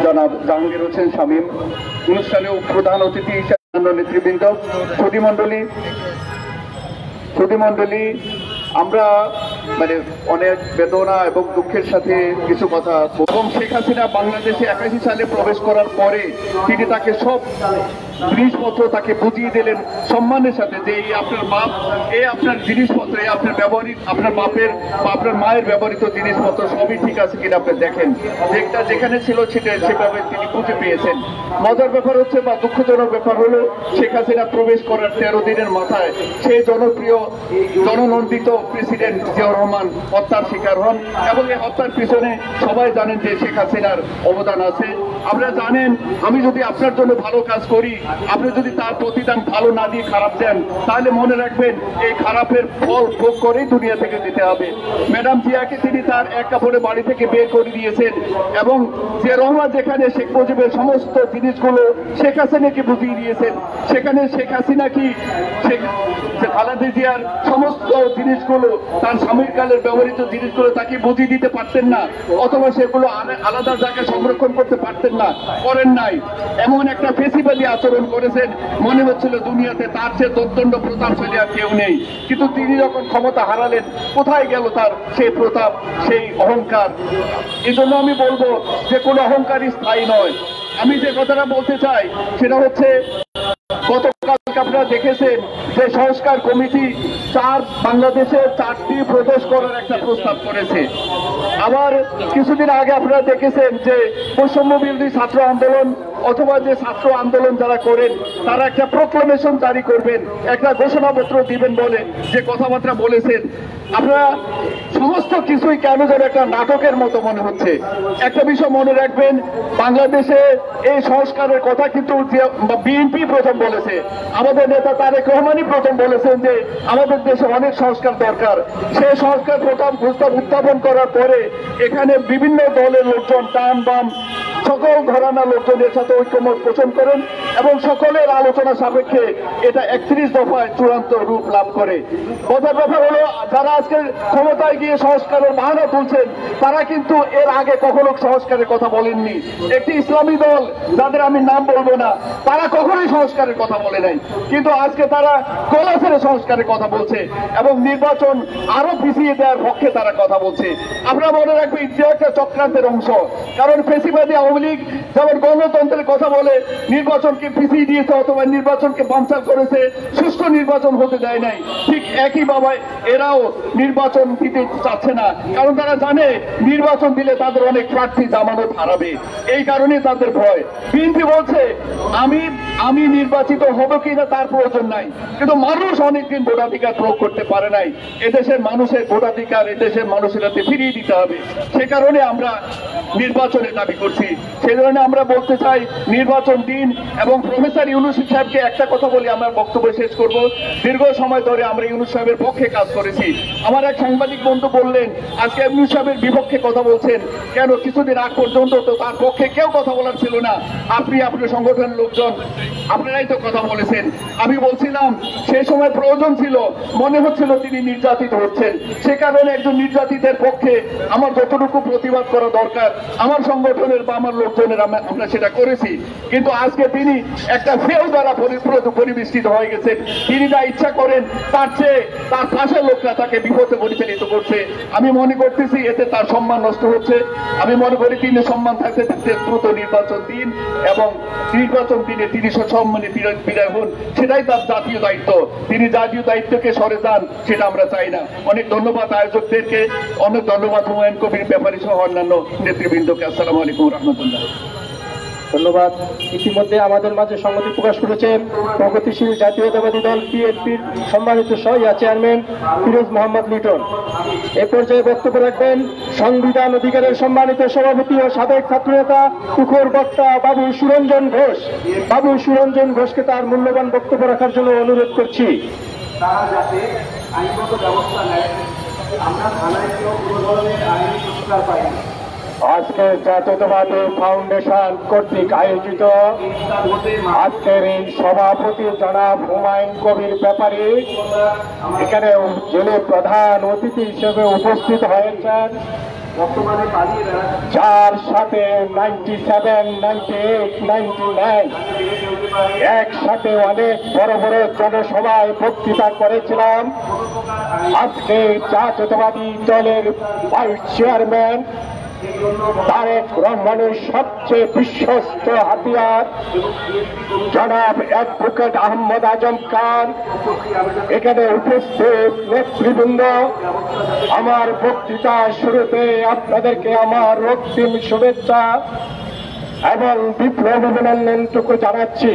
জনাব জাহাঙ্গীর হোসেন শামীম, অনুষ্ঠানেও প্রধান অতিথি হিসেবে নেতৃবৃন্দ, সুধীমণ্ডলী, আমরা অনেক বেদনা এবং দুঃখের সাথে কিছু কথা, এবং শেখ হাসিনা বাংলাদেশে 81 সালে প্রবেশ করার পরে তিনি তাকে সব জিনিসপত্র তাকে বুঝিয়ে দিলেন সম্মানের সাথে যে এই আপনার বাপ, এই আপনার জিনিসপত্র, এই আপনার ব্যবহৃত, আপনার বাপের বা আপনার মায়ের ব্যবহৃত জিনিসপত্র সবই ঠিক আছে কিনা আপনি দেখেন। যেটা যেখানে ছিল সেটা সেভাবে তিনি বুঝে পেয়েছেন। মজার ব্যাপার হচ্ছে বা দুঃখজনক ব্যাপার হলো শেখ হাসিনা প্রবেশ করার 13 দিনের মাথায় সেই জনপ্রিয় জননন্দিত প্রেসিডেন্ট জিয়াউর রহমান হত্যার শিকার হন এবং এই হত্যার পিছনে সবাই জানেন যে শেখ হাসিনার অবদান আছে। আপনারা জানেন, আমি যদি আপনার জন্য ভালো কাজ করি, আপনি যদি তার প্রতিদান ভালো না দিয়ে খারাপ দেন, তাহলে মনে রাখবেন এই খারাপের ফল ভোগ করেই দুনিয়া থেকে যেতে হবে। ম্যাডাম জিয়াকে তিনি তার এক কাপড়ে বাড়ি থেকে বের করে দিয়েছেন এবং জিয়া রহমান যেখানে শেখ মুজিবের সমস্ত জিনিসগুলো শেখ হাসিনাকে বুঝিয়ে দিয়েছেন, সেখানে শেখ হাসিনা কি খালেদা জিয়ার সমস্ত জিনিসগুলো, তার স্বামীর কালের ব্যবহৃত জিনিসগুলো তাকে বুঝিয়ে দিতে পারতেন না, অথবা সেগুলো আলাদা জায়গায় সংরক্ষণ করতে পারতেন না, করেন নাই। এমন একটা ফেসিবাদী আচরণ করেছেন, মনে হচ্ছিল দুনিয়াতে তার চেয়ে দোর্দণ্ড প্রতাপশালী আর কেউ নেই। কিন্তু তিনি যখন ক্ষমতা হারালেন, কোথায় গেল তার সেই প্রতাপ, সেই অহংকার? এই জন্য আমি বলবো যে কোনো অহংকারই স্থায়ী নয়। আমি যে কথাটা বলতে চাই সেটা হচ্ছে, গতকালকে আপনারা দেখেছেন যে সংস্কার কমিটি বাংলাদেশের 4টি প্রদেশ করার একটা প্রস্তাব করেছে। আবার কিছুদিন আগে আপনারা দেখেছেন যে বৈষম্য বিরোধী ছাত্র আন্দোলন অথবা যে ছাত্র আন্দোলন যারা করেন তারা একটা প্রোক্লামেশন জারি করবেন, একটা ঘোষণাপত্র দিবেন বলে যে কথাবার্তা বলেছেন। আপনারা সমস্ত কিছুই কেন যেন একটা নাটকের মতো মনে হচ্ছে। একটা বিষয় মনে রাখবেন, বাংলাদেশে এই সংস্কারের কথা কিন্তু বিএনপি প্রথম বলেছে, আমাদের নেতা তারেক রহমানই প্রথম বলেছেন যে আমাদের দেশে অনেক সংস্কার দরকার। সেই সংস্কার প্রস্তাব উত্থাপন করার পরে এখানে বিভিন্ন দলের লোকজন, টান বাম সকল ঘরানা লোকজনের সাথে ঐক্যমত পোষণ করেন এবং সকলের আলোচনা সাপেক্ষে এটা 31 দফায় চূড়ান্ত রূপ লাভ করে। বোঝার ব্যাপার হলো, যারা আজকে ক্ষমতায় গিয়ে সংস্কারের বাহানা তুলছেন তারা কিন্তু এর আগে কখনো সংস্কারের কথা বলেননি। একটি ইসলামী দল, যাদের আমি নাম বলবো না, তারা কখনোই সংস্কারের কথা বলে নাই, কিন্তু আজকে তারা গলা ছেড়ে সংস্কারের কথা বলছে এবং নির্বাচন আরো পিছিয়ে দেওয়ার পক্ষে তারা কথা বলছে। আপনারা মনে রাখবেন, এটা একটা চক্রান্তের অংশ। কারণ ফেসিবাদী আওয়ামী লীগ যেমন গণতন্ত্রের কথা বলে নির্বাচনকে পিছিয়ে দিয়েছে অথবা নির্বাচনকে বানচাল করেছে, সুষ্ঠু নির্বাচন হতে দেয় নাই, ঠিক একইভাবে এরাও নির্বাচন দিতে চাচ্ছে না। কারণ তারা জানে নির্বাচন দিলে তাদের অনেক প্রার্থী জামানত হারাবে, এই কারণে তাদের ভয়। বিএনপি বলছে আমি নির্বাচিত হব কিনা তার প্রয়োজন নাই, কিন্তু মানুষ অনেকদিন ভোটাধিকার প্রয়োগ করতে পারে নাই। এদেশের মানুষের ভোটাধিকার এদেশের মানুষের হাতে ফিরিয়ে দিতে হবে। সে কারণে আমরা নির্বাচনের দাবি করছি। সেই জন্য আমরা বলতে চাই নির্বাচন দিন। এবং প্রফেসর ইউনূস সাহেবকে একটা কথা বলি, আমরা বক্তব্য শেষ করব। দীর্ঘ সময় ধরে আমরা ইউনূস সাহেবের পক্ষে কাজ করেছি। আমার এক সাংবাদিক বন্ধু বললেন আজকে ইউনূস সাহেবের বিপক্ষে কথা বলছেন কেন? কিছুদিন আগ পর্যন্ত তো তার পক্ষে কেউ কথা বলার ছিল না, আপনার সংগঠনের লোকজন আপনারাই তো কথা বলেছেন। আমি বলছিলাম সেই সময় প্রয়োজন ছিল, মনে হচ্ছিল তিনি নির্যাতিত হচ্ছেন, সে কারণে একজন নির্যাতিতের পক্ষে আমার যতটুকু প্রতিবাদ করা দরকার আমার সংগঠনের বা আমার লোকজনের আমরা সেটা করেছি। কিন্তু আজকে তিনি একটা ফেউ দ্বারা পরিবেষ্টিত হয়ে গেছেন। তিনি যা ইচ্ছা করেন তার চেয়ে তার পাশের লোকরা তাকে বিপথে পরিচালিত করছে। আমি মনে করতেছি এতে তার সম্মান নষ্ট হচ্ছে। আমি মনে করি তিনি সম্মান থাকতে থাকতে দ্রুত নির্বাচন দিন এবং নির্বাচন দিনে তিনি সসম্মানে বিদায় হন, সেটাই তার জাতীয় দায়িত্ব। তিনি জাতীয় দায়িত্বকে সরে যান সেটা আমরা চাই না। অনেক ধন্যবাদ আয়োজকদেরকে, অনেক ধন্যবাদ হুমায়ুন কবির ব্যাপারী সহ অন্যান্য নেতৃবৃন্দকে। আসসালামু আলাইকুম রহমতুল্লাহ। ধন্যবাদ। ইতিমধ্যে আমাদের মাঝে সংহতি প্রকাশ করেছেন প্রগতিশীল জাতীয়তাবাদী দল বিএনপির সম্মানিত চেয়ারম্যান ফিরোজ মোহাম্মদ লিটন। এ পর্যায়ে বক্তব্য রাখবেন সংবিধান অধিকারের সম্মানিত সভাপতি ও সাবেক ছাত্রনেতা তুখোর বক্তা বাবু সুরঞ্জন ঘোষ। বাবু সুরঞ্জন ঘোষকে তার মূল্যবান বক্তব্য রাখার জন্য অনুরোধ করছি। তারা যাতে আইনগত ব্যবস্থা নেয়, আমরা থানায় কেউ কোনো ধরনের আইনি প্রতিকার পাই না। আজকে জাতীয়তাবাদী ফাউন্ডেশন কর্তৃক আয়োজিত আজকের এই সভাপতি জনাব হুমায়ুন কবির ব্যাপারী এখানে যিনি প্রধান অতিথি হিসেবে উপস্থিত হয়েছেন, বর্তমানে পালিয়ে বেড়াচ্ছে, যার সাথে 97, 98, 99 একসাথে অনেক বড় বড় জনসভায় বক্তৃতা করেছিলাম। আজকে জাতীয়তাবাদী দলের ভাইস চেয়ারম্যান তারেক রহমানের সবচেয়ে বিশ্বস্ত হাতিয়ার জনাব অ্যাডভোকেট আহমদ আজম খান, এখানে উপস্থিত নেতৃবৃন্দ, আমার বক্তৃতা শুরুতে আপনাদেরকে আমার রক্তিম শুভেচ্ছা এবং বিপ্লব অভিনন্দনটুকু জানাচ্ছি।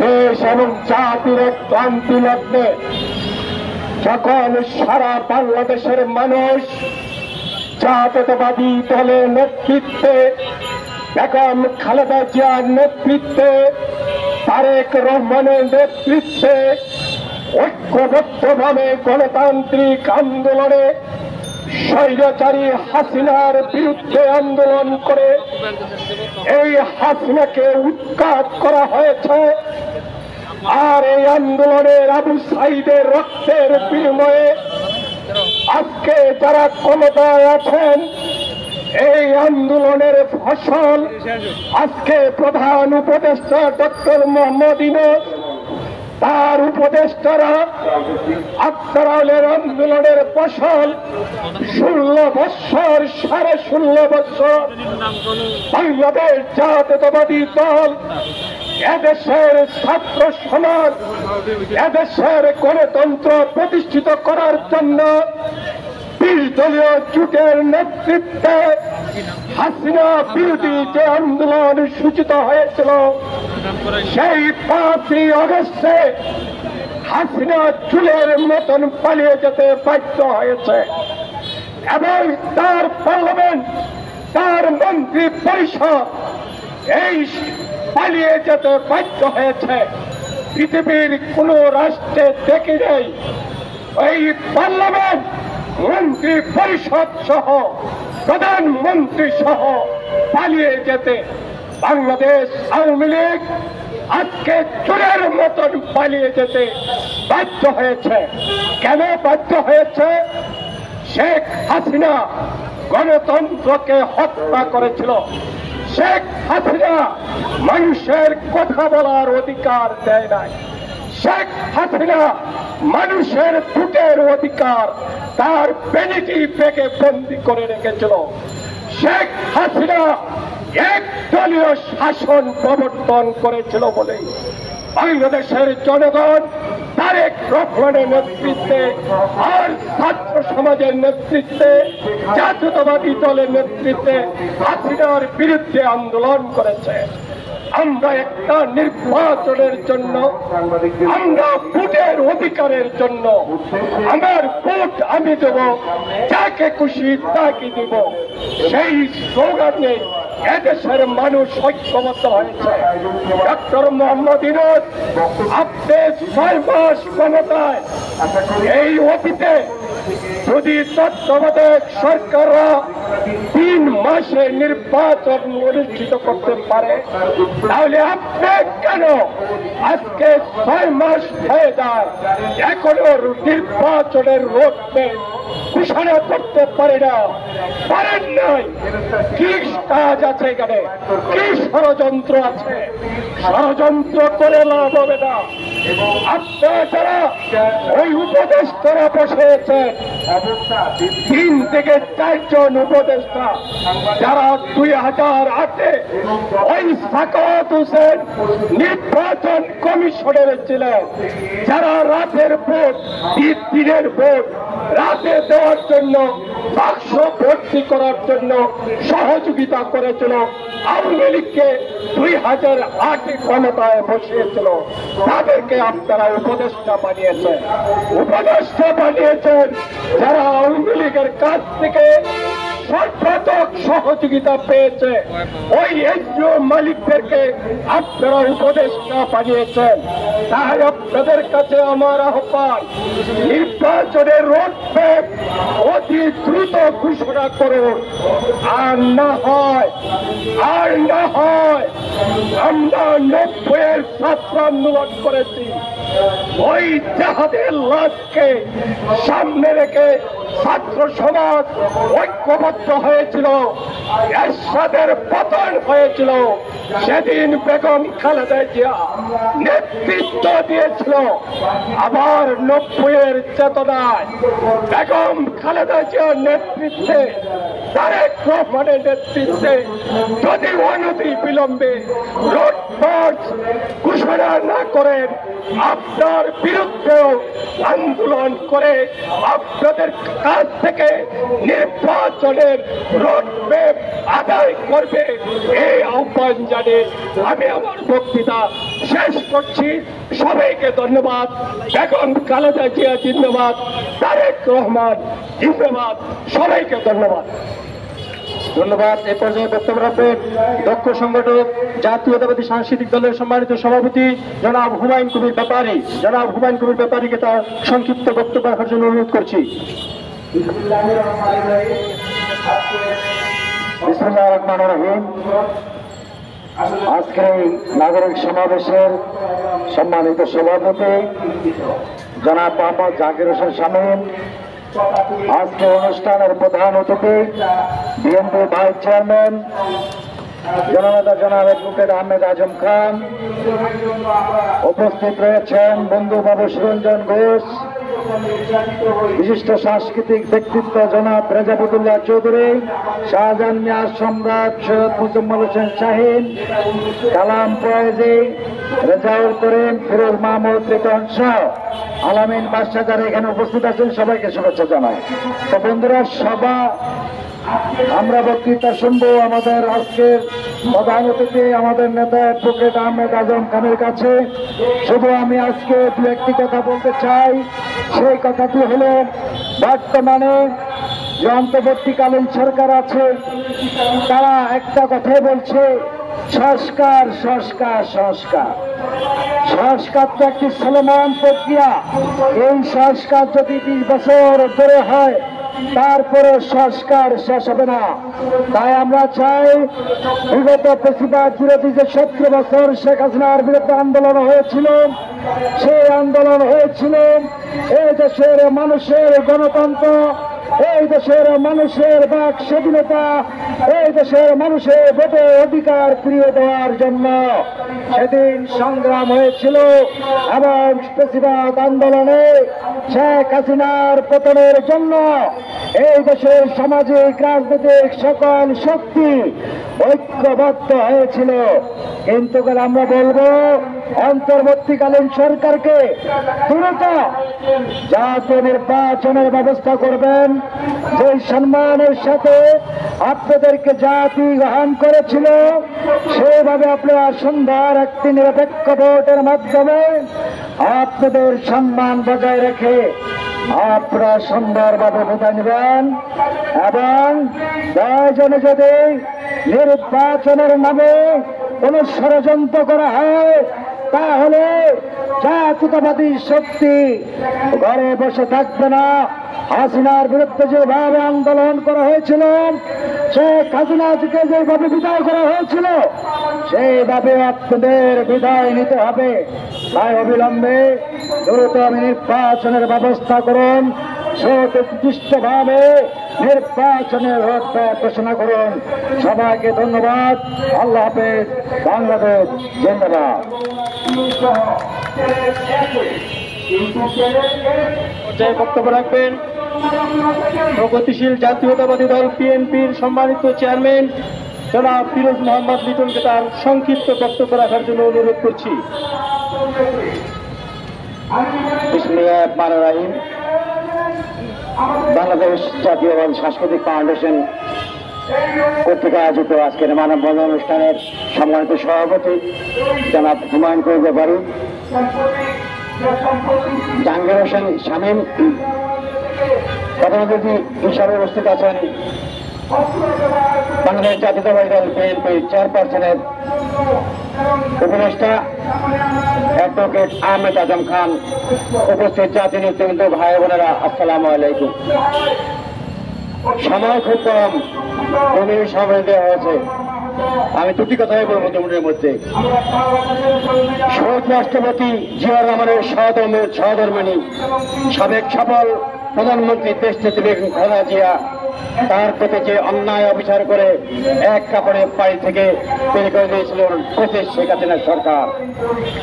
দেশ এবং জাতির এক ক্রান্তি লগ্নে যখন সারা বাংলাদেশের মানুষ জাতীয়তাবাদী দলের নেতৃত্বে, বেগম খালেদা জিয়ার নেতৃত্বে, তারেক রহমানের নেতৃত্বে ঐক্যবদ্ধভাবে গণতান্ত্রিক আন্দোলনে স্বৈরাচারী হাসিনার বিরুদ্ধে আন্দোলন করে এই হাসিনাকে উৎখাত করা হয়েছে। আর এই আন্দোলনের আবু সাইদের রক্তের বিনিময়ে আজকে যারা ক্ষমতায় আছেন, এই আন্দোলনের ফসল আজকে প্রধান উপদেষ্টা ডক্টর মোহাম্মদ ইউনূস, তার উপদেষ্টারা আফতারের আন্দোলনের ফসল 16 বৎসর, 16.5 বৎসর বাংলাদেশ জাতীয়তাবাদী দল এদেশের ছাত্র সমাজ, এদেশের গণতন্ত্র প্রতিষ্ঠিত করার জন্য 20 দলীয় জোটের নেতৃত্বে হাসিনা বিরোধী যে আন্দোলন সূচিত হয়েছিল, সেই 5ই আগস্টে হাসিনা চুলের মতন পালিয়ে যেতে বাধ্য হয়েছে এবং তার পার্লামেন্ট, তার মন্ত্রী পরিষদ এই পালিয়ে যেতে বাধ্য হয়েছে। পৃথিবীর কোন রাষ্ট্রে দেখি নেই এই পার্লামেন্ট, মন্ত্রী পরিষদ সহ, প্রধানমন্ত্রী সহ পালিয়ে যেতে। বাংলাদেশ আওয়ামী লীগ আজকে চোরের মতন পালিয়ে যেতে বাধ্য হয়েছে। কেন বাধ্য হয়েছে? শেখ হাসিনা গণতন্ত্রকে হত্যা করেছিল। শেখ হাসিনা মানুষের কথা বলার অধিকার দেয় নাই। শেখ হাসিনা মানুষের ভোটের অধিকার তার ভ্যানিটি ব্যাগে বন্দী করে রেখেছিল। শেখ হাসিনা একদলীয় শাসন প্রবর্তন করেছিল বলেই বাংলাদেশের জনগণ তারেক রহমানের নেতৃত্বে আর ছাত্র সমাজের নেতৃত্বে, জাতীয়তাবাদী দলের নেতৃত্বে হাসিনার বিরুদ্ধে আন্দোলন করেছে। আমরা একটা নির্বাচনের জন্য, আমরা ভোটের অধিকারের জন্য, আমার ভোট আমি দেব, যাকে খুশি তাকে দিব, সেই স্লোগানে এদেশের মানুষ ঐক্যবদ্ধ হয়েছে। ডক্টর মোহাম্মদ ইউনূস, আপনি 6 মাস ক্ষমতায়, এই অতীতে যদি তত্ত্বাবধায়ক সরকাররা 3 মাসে নির্বাচন অনুষ্ঠিত করতে পারে, তাহলে আপনি কেন আজকে 6 মাস হয়ে যায় এখনো নির্বাচনের রোডম্যাপ ঘোষণা করতে পারে না? পারেন নাই। কি কাজ আছে এখানে? কি ষড়যন্ত্র আছে? ষড়যন্ত্র করে লাভ হবে না। আপনারা যারা ওই উপদেষ্টারা বসেছেন, 3 থেকে 4 জন উপদেষ্টা যারা 2008-এ ওই সাখাওয়াত হোসেন নির্বাচন কমিশনের ছিলেন, যারা রাতের ভোট, দিনের ভোট রাতে দেওয়ার জন্য, বাক্স ভর্তি করার জন্য সহযোগিতা করেছিল, আওয়ামী লীগকে 2008-এ ক্ষমতায় বসিয়েছিল, তাদেরকে আপনারা উপদেষ্টা বানিয়েছেন। উপদেষ্টা বানিয়েছেন যারা আওয়ামী লীগের কাছ থেকে সর্বাত্মক সহযোগিতা পেয়েছে, ওই এনজিও মালিকদেরকে আপনারা উপদেষ্টা বানিয়েছেন। তাই আপনাদের কাছে আমার আহ্বান, নির্বাচনের রোডম্যাপ অতি দ্রুত ঘোষণা করুন। আর না হয় আমরা 90-এর ছাত্র আন্দোলন করেছি, ওই জাহাদের লাশকে সামনে রেখে ছাত্র সমাজ ঐক্যবদ্ধ হয়েছিল, এরশাদের পতন হয়েছিল। সেদিন বেগম খালেদা জিয়া নেতৃত্ব দিয়েছিল আবার 90-এর চেতনায় বেগম খালেদা জিয়ার নেতৃত্বে তারেক রহমানের নেতৃত্বে যদি অনতি বিলম্বে রোড মার্চ ঘোষণা না করেন আপনার বিরুদ্ধেও আন্দোলন করে আপনাদের কাছ থেকে নির্বাচনের রোডম্যাপ আদায় করবে এই আহ্বান জানিয়ে আমি আমার বক্তৃতা শেষ করছি। সবাইকে ধন্যবাদ। বেগম খালেদা জিয়া জিন্দাবাদ, তারেক রহমান জিন্দাবাদ। সবাইকে ধন্যবাদ। ধন্যবাদ। এ পর্যায়ে বক্তব্য রাখবেন দক্ষ সংগঠক জাতীয়তাবাদী সাংস্কৃতিক দলের সম্মানিত সভাপতি জনাব হুমায়ুন কবির ব্যাপারী। জনাব হুমায়ুন কবির ব্যাপারীকে তার সংক্ষিপ্ত বক্তব্য রাখার জন্য অনুরোধ করছি। বিসমিল্লাহির রহমানির রহিম। আজকের এই নাগরিক সমাবেশের সম্মানিত সভাপতি জনাব মোহাম্মদ জাকির হোসেন শামীম, আজকে অনুষ্ঠানের প্রধান অতিথি বিএনপি ভাইস চেয়ারম্যান জননেতা জনাব অ্যাডভোকেট আহমেদ আজম খান, উপস্থিত রয়েছেন বন্ধু বাবু সুরঞ্জন ঘোষ, বিশিষ্ট সাংস্কৃতিক ব্যক্তিত্ব জনাব রেজাবুদুল্লাহ চৌধুরী, শাহজাহান মিয়াজ সম্রাট, সৈয়দ মুজম্মল হোসেন শাহিন, কালাম ফয়েজি, রেজাউল করিম, ফিরোজ মাহমুদ রিটন সহ আলামিন বাদশা যারা এখানে উপস্থিত আছেন সবাইকে শুভেচ্ছা জানাই। তো বন্ধুরা, সভা আমরা বক্তৃতা শুনবো আমাদের আজকের প্রধান অতিথি আমাদের নেতা অ্যাডভোকেট আহমেদ আজম খানের কাছে। শুধু আমি আজকে দু একটি কথা বলতে চাই। সেই কথাটি হলো, বর্তমানে যে অন্তর্বর্তীকালীন সরকার আছে তারা একটা কথাই বলছে, সংস্কার সংস্কার সংস্কার। সংস্কার তো একটি চলমান প্রক্রিয়া। এই সংস্কার যদি 20 বছর ধরে হয় তারপরে সংস্কার শেষ হবে না। তাই আমরা চাই, বিগত ফ্যাসিবাদ বিরোধী যে 17 বছর শেখ হাসিনার বিরুদ্ধে আন্দোলন হয়েছিল, সেই আন্দোলন হয়েছিল এই দেশের মানুষের গণতন্ত্র, এই দেশের মানুষের বাক স্বাধীনতা, এই দেশের মানুষের ভোটের অধিকার ফিরিয়ে দেওয়ার জন্য সেদিন সংগ্রাম হয়েছিল। এবং ফ্যাসিবাদ আন্দোলনে শেখ হাসিনার পতনের জন্য এই দেশের সামাজিক রাজনৈতিক সকল শক্তি ঐক্যবদ্ধ হয়েছিল। কিন্তু আমরা বলবো, অন্তর্বর্তীকালীন সরকারকে দ্রুত জাতীয় নির্বাচনের ব্যবস্থা করবেন, যে সম্মানের সাথে আপনাদেরকে জাতি গ্রহণ করেছিল সেভাবে আপনারা সুন্দর একটি নিরপেক্ষ ভোটের মাধ্যমে আপনাদের সম্মান বজায় রেখে আপনারা সুন্দরভাবে বিদায় নেবেন। এবং প্রয়োজনে যদি নির্বাচনের নামে কোন ষড়যন্ত্র করা হয় তাহলে জাতীয়তাবাদী শক্তি ঘরে বসে থাকবে না। হাসিনার বিরুদ্ধে যেভাবে আন্দোলন করা হয়েছিল, শেখ হাসিনাকে যেভাবে বিদায় করা হয়েছিল সেইভাবে আপনাদের বিদায় নিতে হবে। তাই অবিলম্বে দ্রুত নির্বাচনের ব্যবস্থা করুন, সুনির্দিষ্টভাবে নির্বাচনের রোডম্যাপ ঘোষণা করুন। সবাইকে ধন্যবাদ। আল্লাহ হাফেজ। বাংলাদেশ জিন্দাবাদ। বক্তব্য রাখবেন প্রগতিশীল জাতীয়তাবাদী দল বিএনপির সম্মানিত চেয়ারম্যান জনাব ফিরোজ মোহাম্মদ লিটনকে তার সংক্ষিপ্ত বক্তব্য রাখার জন্য অনুরোধ করছি। বিসমিল্লাহির রহমানির রহিম। বাংলাদেশ জাতীয়তাবাদী সাংস্কৃতিক ফাউন্ডেশন কর্তৃক আয়োজিত আজকের মানববন্ধন অনুষ্ঠানের সম্মানিত সভাপতি জনাব হুমায়ুন কবির ব্যাপারী, জাহাঙ্গীর হোসেন শামীম প্রধান অতিথি হিসাবে উপস্থিত আছেন বাংলাদেশ জাতীয়তাবাদী দল বিএনপির চেয়ারপারসনের উপদেষ্টা অ্যাডভোকেট আহমেদ আজম খান, উপস্থিত জাতীয় নেতৃবৃন্দ, ভাই বোনেরা, আসসালামু আলাইকুম। সময় খুব কম, সময় দেওয়া হয়েছে। আমি দুটি কথাই বলবো তোমাদের মধ্যে। শহীদ রাষ্ট্রপতি জিয়াউর রহমানের সহধর্মিণী সাবেক সফল প্রধানমন্ত্রী দেশনেত্রী বেগম খালেদা জিয়া তার প্রতি যে অন্যায় অবিচার করে এক কাপড়ে বাড়ি থেকে বের করে দিয়েছিল শেখ হাসিনার সরকার।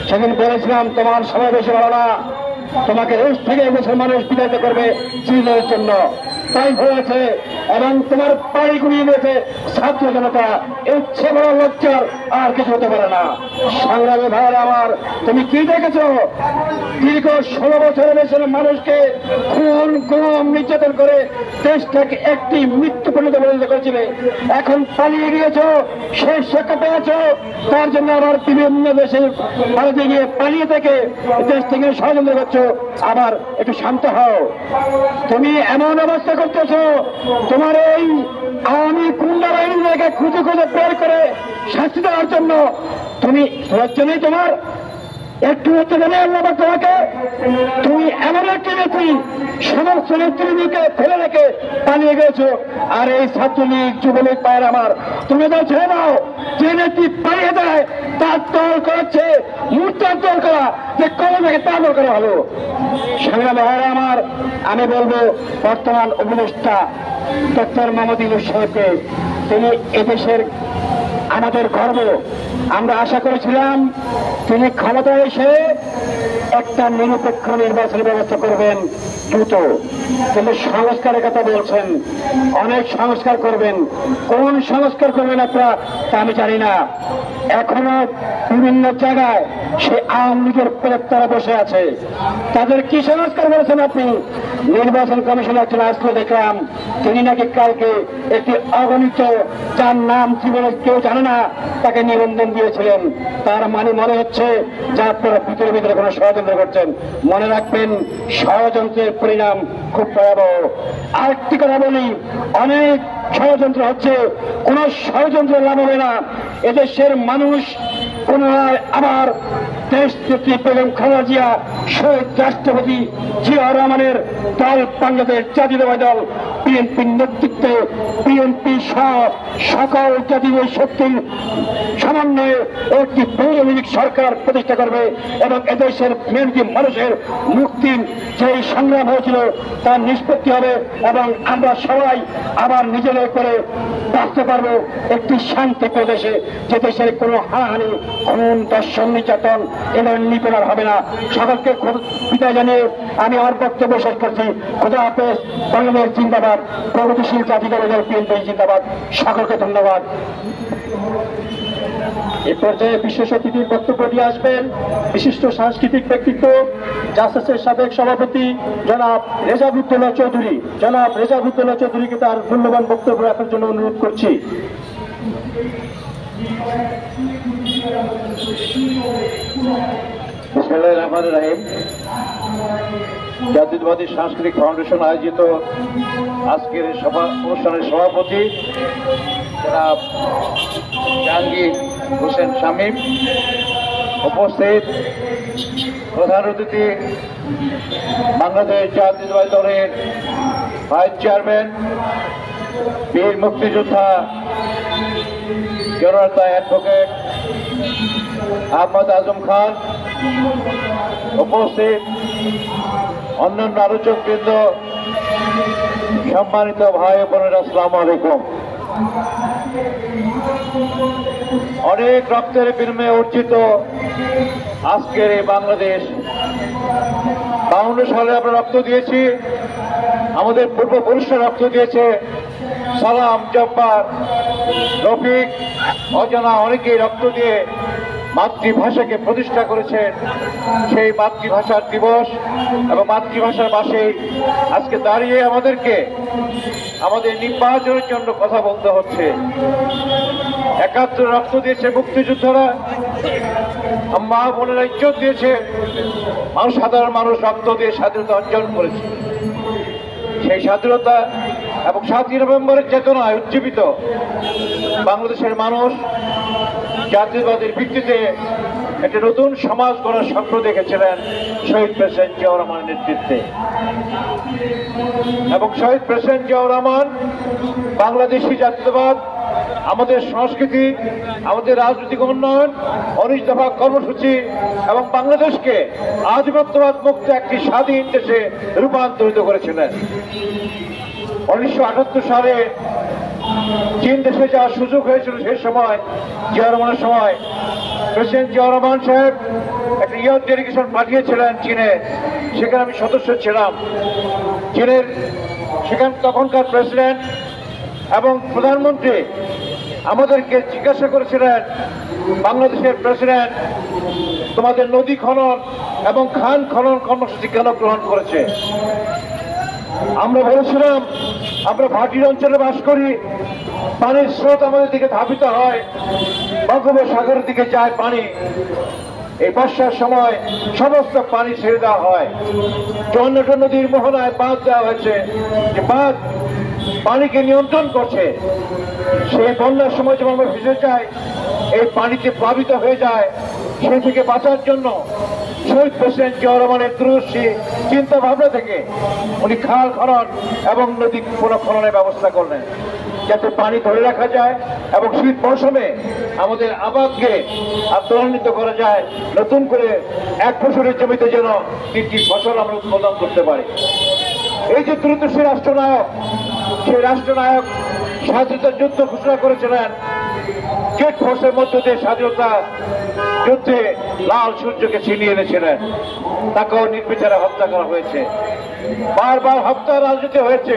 সেদিন বলেছিলাম তোমার সমাবেশে ভালো না, তোমাকে দেশ থেকে দেশের মানুষ বিতাড়িত করবে চিরদিনের জন্য। তাই হয়েছে এবং তোমার পাড়ি গুড়িয়ে দিয়েছে ছাত্র জনতা। ইচ্ছে বড় লজ্জার আর কিছু হতে পারে না। সংগ্রামী ভাইয়ের আমার, তুমি কি দেখেছো? দীর্ঘ 16 বছরের দেশের মানুষকে খুন গুম নির্যাতন করে দেশটাকে একটি মৃত্যু পরিণত পরিণত করেছিলে। এখন পালিয়ে গিয়েছো, শেষ শিক্ষা পেয়েছো, তার জন্য আবার বিভিন্ন দেশে ভারতে গিয়ে পালিয়ে থেকে দেশ থেকে ষড়যন্ত্র করছো। আবার একটু শান্ত হও। তুমি এমন অবস্থা করতেছো, তোমার এই আওয়ামী গুন্ডা বাহিনীকে খুঁজে খুঁজে বের করে শাস্তি দেওয়ার জন্য তুমি লজ্জা নেই? তোমার একটু হচ্ছে জানে আল্লাহ তোমাকে? তুমি এমন একটি নেত্রী সমস্ত নেত্রীকে ফেলে রেখে পালিয়ে গেছো। আর এই ছাত্রলীগ যুবলীগ পায়ের আমার, তুমি তো ছেড়ে দাও। যে নেত্রী পালিয়ে দেয় তার দল করাচ্ছে মূর্তার দল করা, যে কবে থেকে তা দল করা হলো। সংগ্রামী ভাইয়েরা আমার, আমি বলবো বর্তমান উপদেষ্টা ডক্টর মোহাম্মদ ইউনূস সাহেবকে, তিনি এদেশের আমাদের গর্ব। আমরা আশা করেছিলাম তিনি ক্ষমতায় এসে একটা নিরপেক্ষ নির্বাচনের ব্যবস্থা করবেন দ্রুত, কিন্তু সংস্কারের কথা বলছেন, অনেক সংস্কার করবেন। কোন সংস্কার করবেন আপনারা তা আমি জানি না। এখনো বিভিন্ন জায়গায় সে আওয়ামী লীগের প্রেতারা বসে আছে। তাদের কি সংস্কার করেছেন আপনি? নির্বাচন কমিশন একজন আসলে দেখলাম, তিনি নাকি কালকে একটি অগণিত, যার নাম জীবনে কেউ জানে না, তাকে নিবন্ধন দিয়েছিলেন। তার মানে মনে হচ্ছে যে আপনারা ভিতরে ভিতরে কোনো ষড়যন্ত্র করছেন। মনে রাখবেন, ষড়যন্ত্রের পরিণাম খুব ভয়াবহ। আরেকটি কথা বলি, অনেক ষড়যন্ত্র হচ্ছে, কোন ষড়যন্ত্র লাভ হবে না। এদেশের মানুষ পুনরায় আবার দেশ নেত্রী বেগম খালেদা জিয়া, শহীদ রাষ্ট্রপতি জিয়াউর রহমানের দল বাংলাদেশ জাতীয়তাবাদী দল বিএনপির নেতৃত্বে বিএনপি সহ সকল জাতীয় শক্তির সমন্বয়ে একটি বহুদলীয় সরকার প্রতিষ্ঠা করবে এবং এদেশের মেরুতি মানুষের মুক্তির যেই সংগ্রাম হয়েছিল তার নিষ্পত্তি হবে এবং আমরা সবাই আবার নিজেদের করে বাঁচতে পারবো একটি শান্তিপ্রিয় দেশে, যে দেশের কোনো হানাহানি, খুন, দর্শন, নির্যাতন এদের নিপেনার হবে না। সকলকে বিদায় জানিয়ে আমি আমার বক্তব্য শেষ করছি। খোদা হাফেজ। বাংলাদেশ জিন্দাবাদ। প্রগতিশীল জাতীয়তাবাদী দল বিএনপি জিন্দাবাদ। সকলকে ধন্যবাদ। এ পর্যায়ে বিশেষ অতিথির বক্তব্য দিয়ে আসবেন বিশিষ্ট সাংস্কৃতিক ব্যক্তিত্ব জাসাসের সাবেক সভাপতি জনাব রেজাউদ্দৌলা চৌধুরী। জনাব রেজাউদ্দৌলা চৌধুরীকে তার মূল্যবান বক্তব্য রাখার জন্য অনুরোধ করছি। বিসমিল্লাহির রহমানির রহিম। জাতীয়তাবাদী সাংস্কৃতিক ফাউন্ডেশন আয়োজিত আজকের অনুষ্ঠানের সভাপতি জনাব জাহাঙ্গীর হোসেন শামীম, উপস্থিত প্রধান অতিথি বাংলাদেশ জাতীয়তাবাদী দলের ভাইস চেয়ারম্যান বীর মুক্তিযোদ্ধা জনতা অ্যাডভোকেট আহমদ আজম খান, উপস্থিত অন্যান্য আলোচকবৃন্দ, সম্মানিত ভাই বোনেরা, আসসালামু আলাইকুম। অনেক রক্তের বিনিময়ে অর্জিত আজকের এই বাংলাদেশ। 52 সালে আমরা রক্ত দিয়েছি, আমাদের পূর্বপুরুষরা রক্ত দিয়েছে। সালাম, জব্বার, রফিক, অজানা অনেকেই রক্ত দিয়ে মাতৃভাষাকে প্রতিষ্ঠা করেছেন। সেই মাতৃভাষার দিবস এবং মাতৃভাষার পাশে আজকে দাঁড়িয়ে আমাদেরকে আমাদের নির্বাচনের জন্য কথা বলতে হচ্ছে। 71 রক্ত দিয়েছে মুক্তিযোদ্ধারা, মা বোনেরা ইজ্জত দিয়েছে, সাধারণ মানুষ রক্ত দিয়ে স্বাধীনতা অর্জন করেছে। সেই স্বাধীনতা এবং 7ই নভেম্বরের চেতনায় উজ্জীবিত বাংলাদেশের মানুষ জাতীয়তাবাদের ভিত্তিতে একটি নতুন সমাজ গড়ার স্বপ্ন দেখেছিলেন শহীদ প্রেসিডেন্ট জিয়াউর রহমানের নেতৃত্বে। এবং শহীদ প্রেসিডেন্ট জিয়াউর রহমান বাংলাদেশি জাতীয়তাবাদ, আমাদের সংস্কৃতি, আমাদের রাজনৈতিক উন্নয়ন, 19 দফা কর্মসূচি এবং বাংলাদেশকে আধিপত্যবাদ মুক্ত একটি স্বাধীন দেশে রূপান্তরিত করেছিলেন। 1978 সালে চীন দেশে যাওয়ার সুযোগ হয়েছিল। সেই সময় জিয়া রহমানের সময় প্রেসিডেন্ট জিয়া রহমান সাহেব একটা ইয়ং ডেলিগেশন পাঠিয়েছিলেন চীনে, সেখানে আমি সদস্য ছিলাম। চীনের সেখানে তখনকার প্রেসিডেন্ট এবং প্রধানমন্ত্রী আমাদেরকে জিজ্ঞাসা করেছিলেন, বাংলাদেশের প্রেসিডেন্ট তোমাদের নদী খনন এবং খান খনন কর্মসূচি কেন গ্রহণ করেছে? আমরা বলেছিলাম আমরা ভাটির অঞ্চলে বাস করি, পানির স্রোত আমাদের দিকে ধাবিত হয়, বঙ্গোপসাগরের দিকে যায় পানি। এই বর্ষার সময় সমস্ত পানি ছেড়ে দেওয়া হয়। চন্দ্র নদীর মোহনায় বাঁধ দেওয়া হয়েছে, যে বাঁধ পানিকে নিয়ন্ত্রণ করছে। সেই বন্যার সময় যখন আমরা ভেসে যাই, এই পানিতে প্লাবিত হয়ে যায়। সেই থেকে বাঁচার জন্য শহীদ প্রেসিডেন্ট জিয়া রহমানের দূরদর্শী চিন্তা ভাবনা থেকে উনি খাল খনন এবং নদী পুনঃখননের ব্যবস্থা করলেন, যাতে পানি ধরে রাখা যায় এবং শীত মৌসুমে আমাদের আবাদকে ত্বরান্বিত করা যায়, নতুন করে এক ফসলের জমিতে যেন 3টি ফসল আমরা উৎপাদন করতে পারি। এই যে দূরদর্শী রাষ্ট্রনায়ক, সেই রাষ্ট্রনায়ক স্বাধীনতার যুদ্ধ ঘোষণা করেছিলেন। জেট ফোর্সের মধ্য দিয়ে স্বাধীনতা যুদ্ধে লাল সূর্যকে ছিনিয়ে এনেছিলেন, তাকেও নির্বিচারে হত্যা করা হয়েছে। বারবার হত্যার রাজনীতি হয়েছে।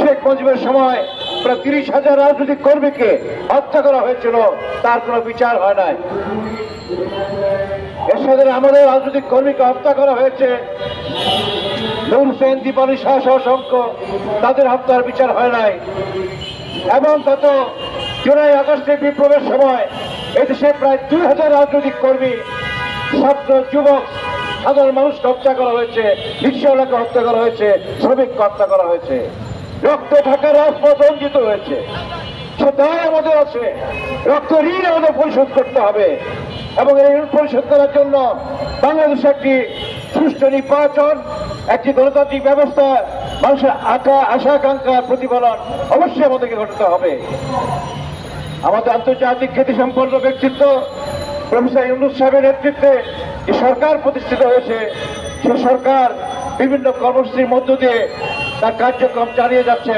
শেখ মুজিবের সময় প্রায় 30,000 রাজনৈতিক কর্মীকে হত্যা করা হয়েছিল, তার কোনো বিচার হয় নাই। এর সাথে আমাদের রাজনৈতিক কর্মীকে হত্যা করা হয়েছে। নূর হোসেন, দীপালি শাহ সহ সংখ্য, তাদের হত্যার বিচার হয় নাই। এবং গত জুলাই আগস্টের বিপ্লবের সময় এদেশে প্রায় 2,000 রাজনৈতিক কর্মী, ছাত্র, যুবক, সাধারণ মানুষকে হত্যা করা হয়েছে, রিক্সাওয়ালাকে হত্যা করা হয়েছে, শ্রমিককে হত্যা করা হয়েছে। রক্ত ঢাকা রাজপথ রঞ্জিত হয়েছে। সে দায় আমাদের আছে, রক্ত ঋণ আমাদের পরিশোধ করতে হবে। এবং এই ঋণ পরিশোধ করার জন্য বাংলাদেশে একটি সুষ্ঠু নির্বাচন, একটি গণতান্ত্রিক ব্যবস্থা, মানুষের আশা আকাঙ্ক্ষার প্রতিফলন অবশ্যই আমাদেরকে ঘটাতে হবে। আমাদের আন্তর্জাতিক খ্যাতিসম্পন্ন ব্যক্তিত্ব প্রফেসর ইউনূস সাহেবের নেতৃত্বে যে সরকার প্রতিষ্ঠিত হয়েছে, সে সরকার বিভিন্ন কর্মসূচির মধ্য দিয়ে তার কার্যক্রম চালিয়ে যাচ্ছে।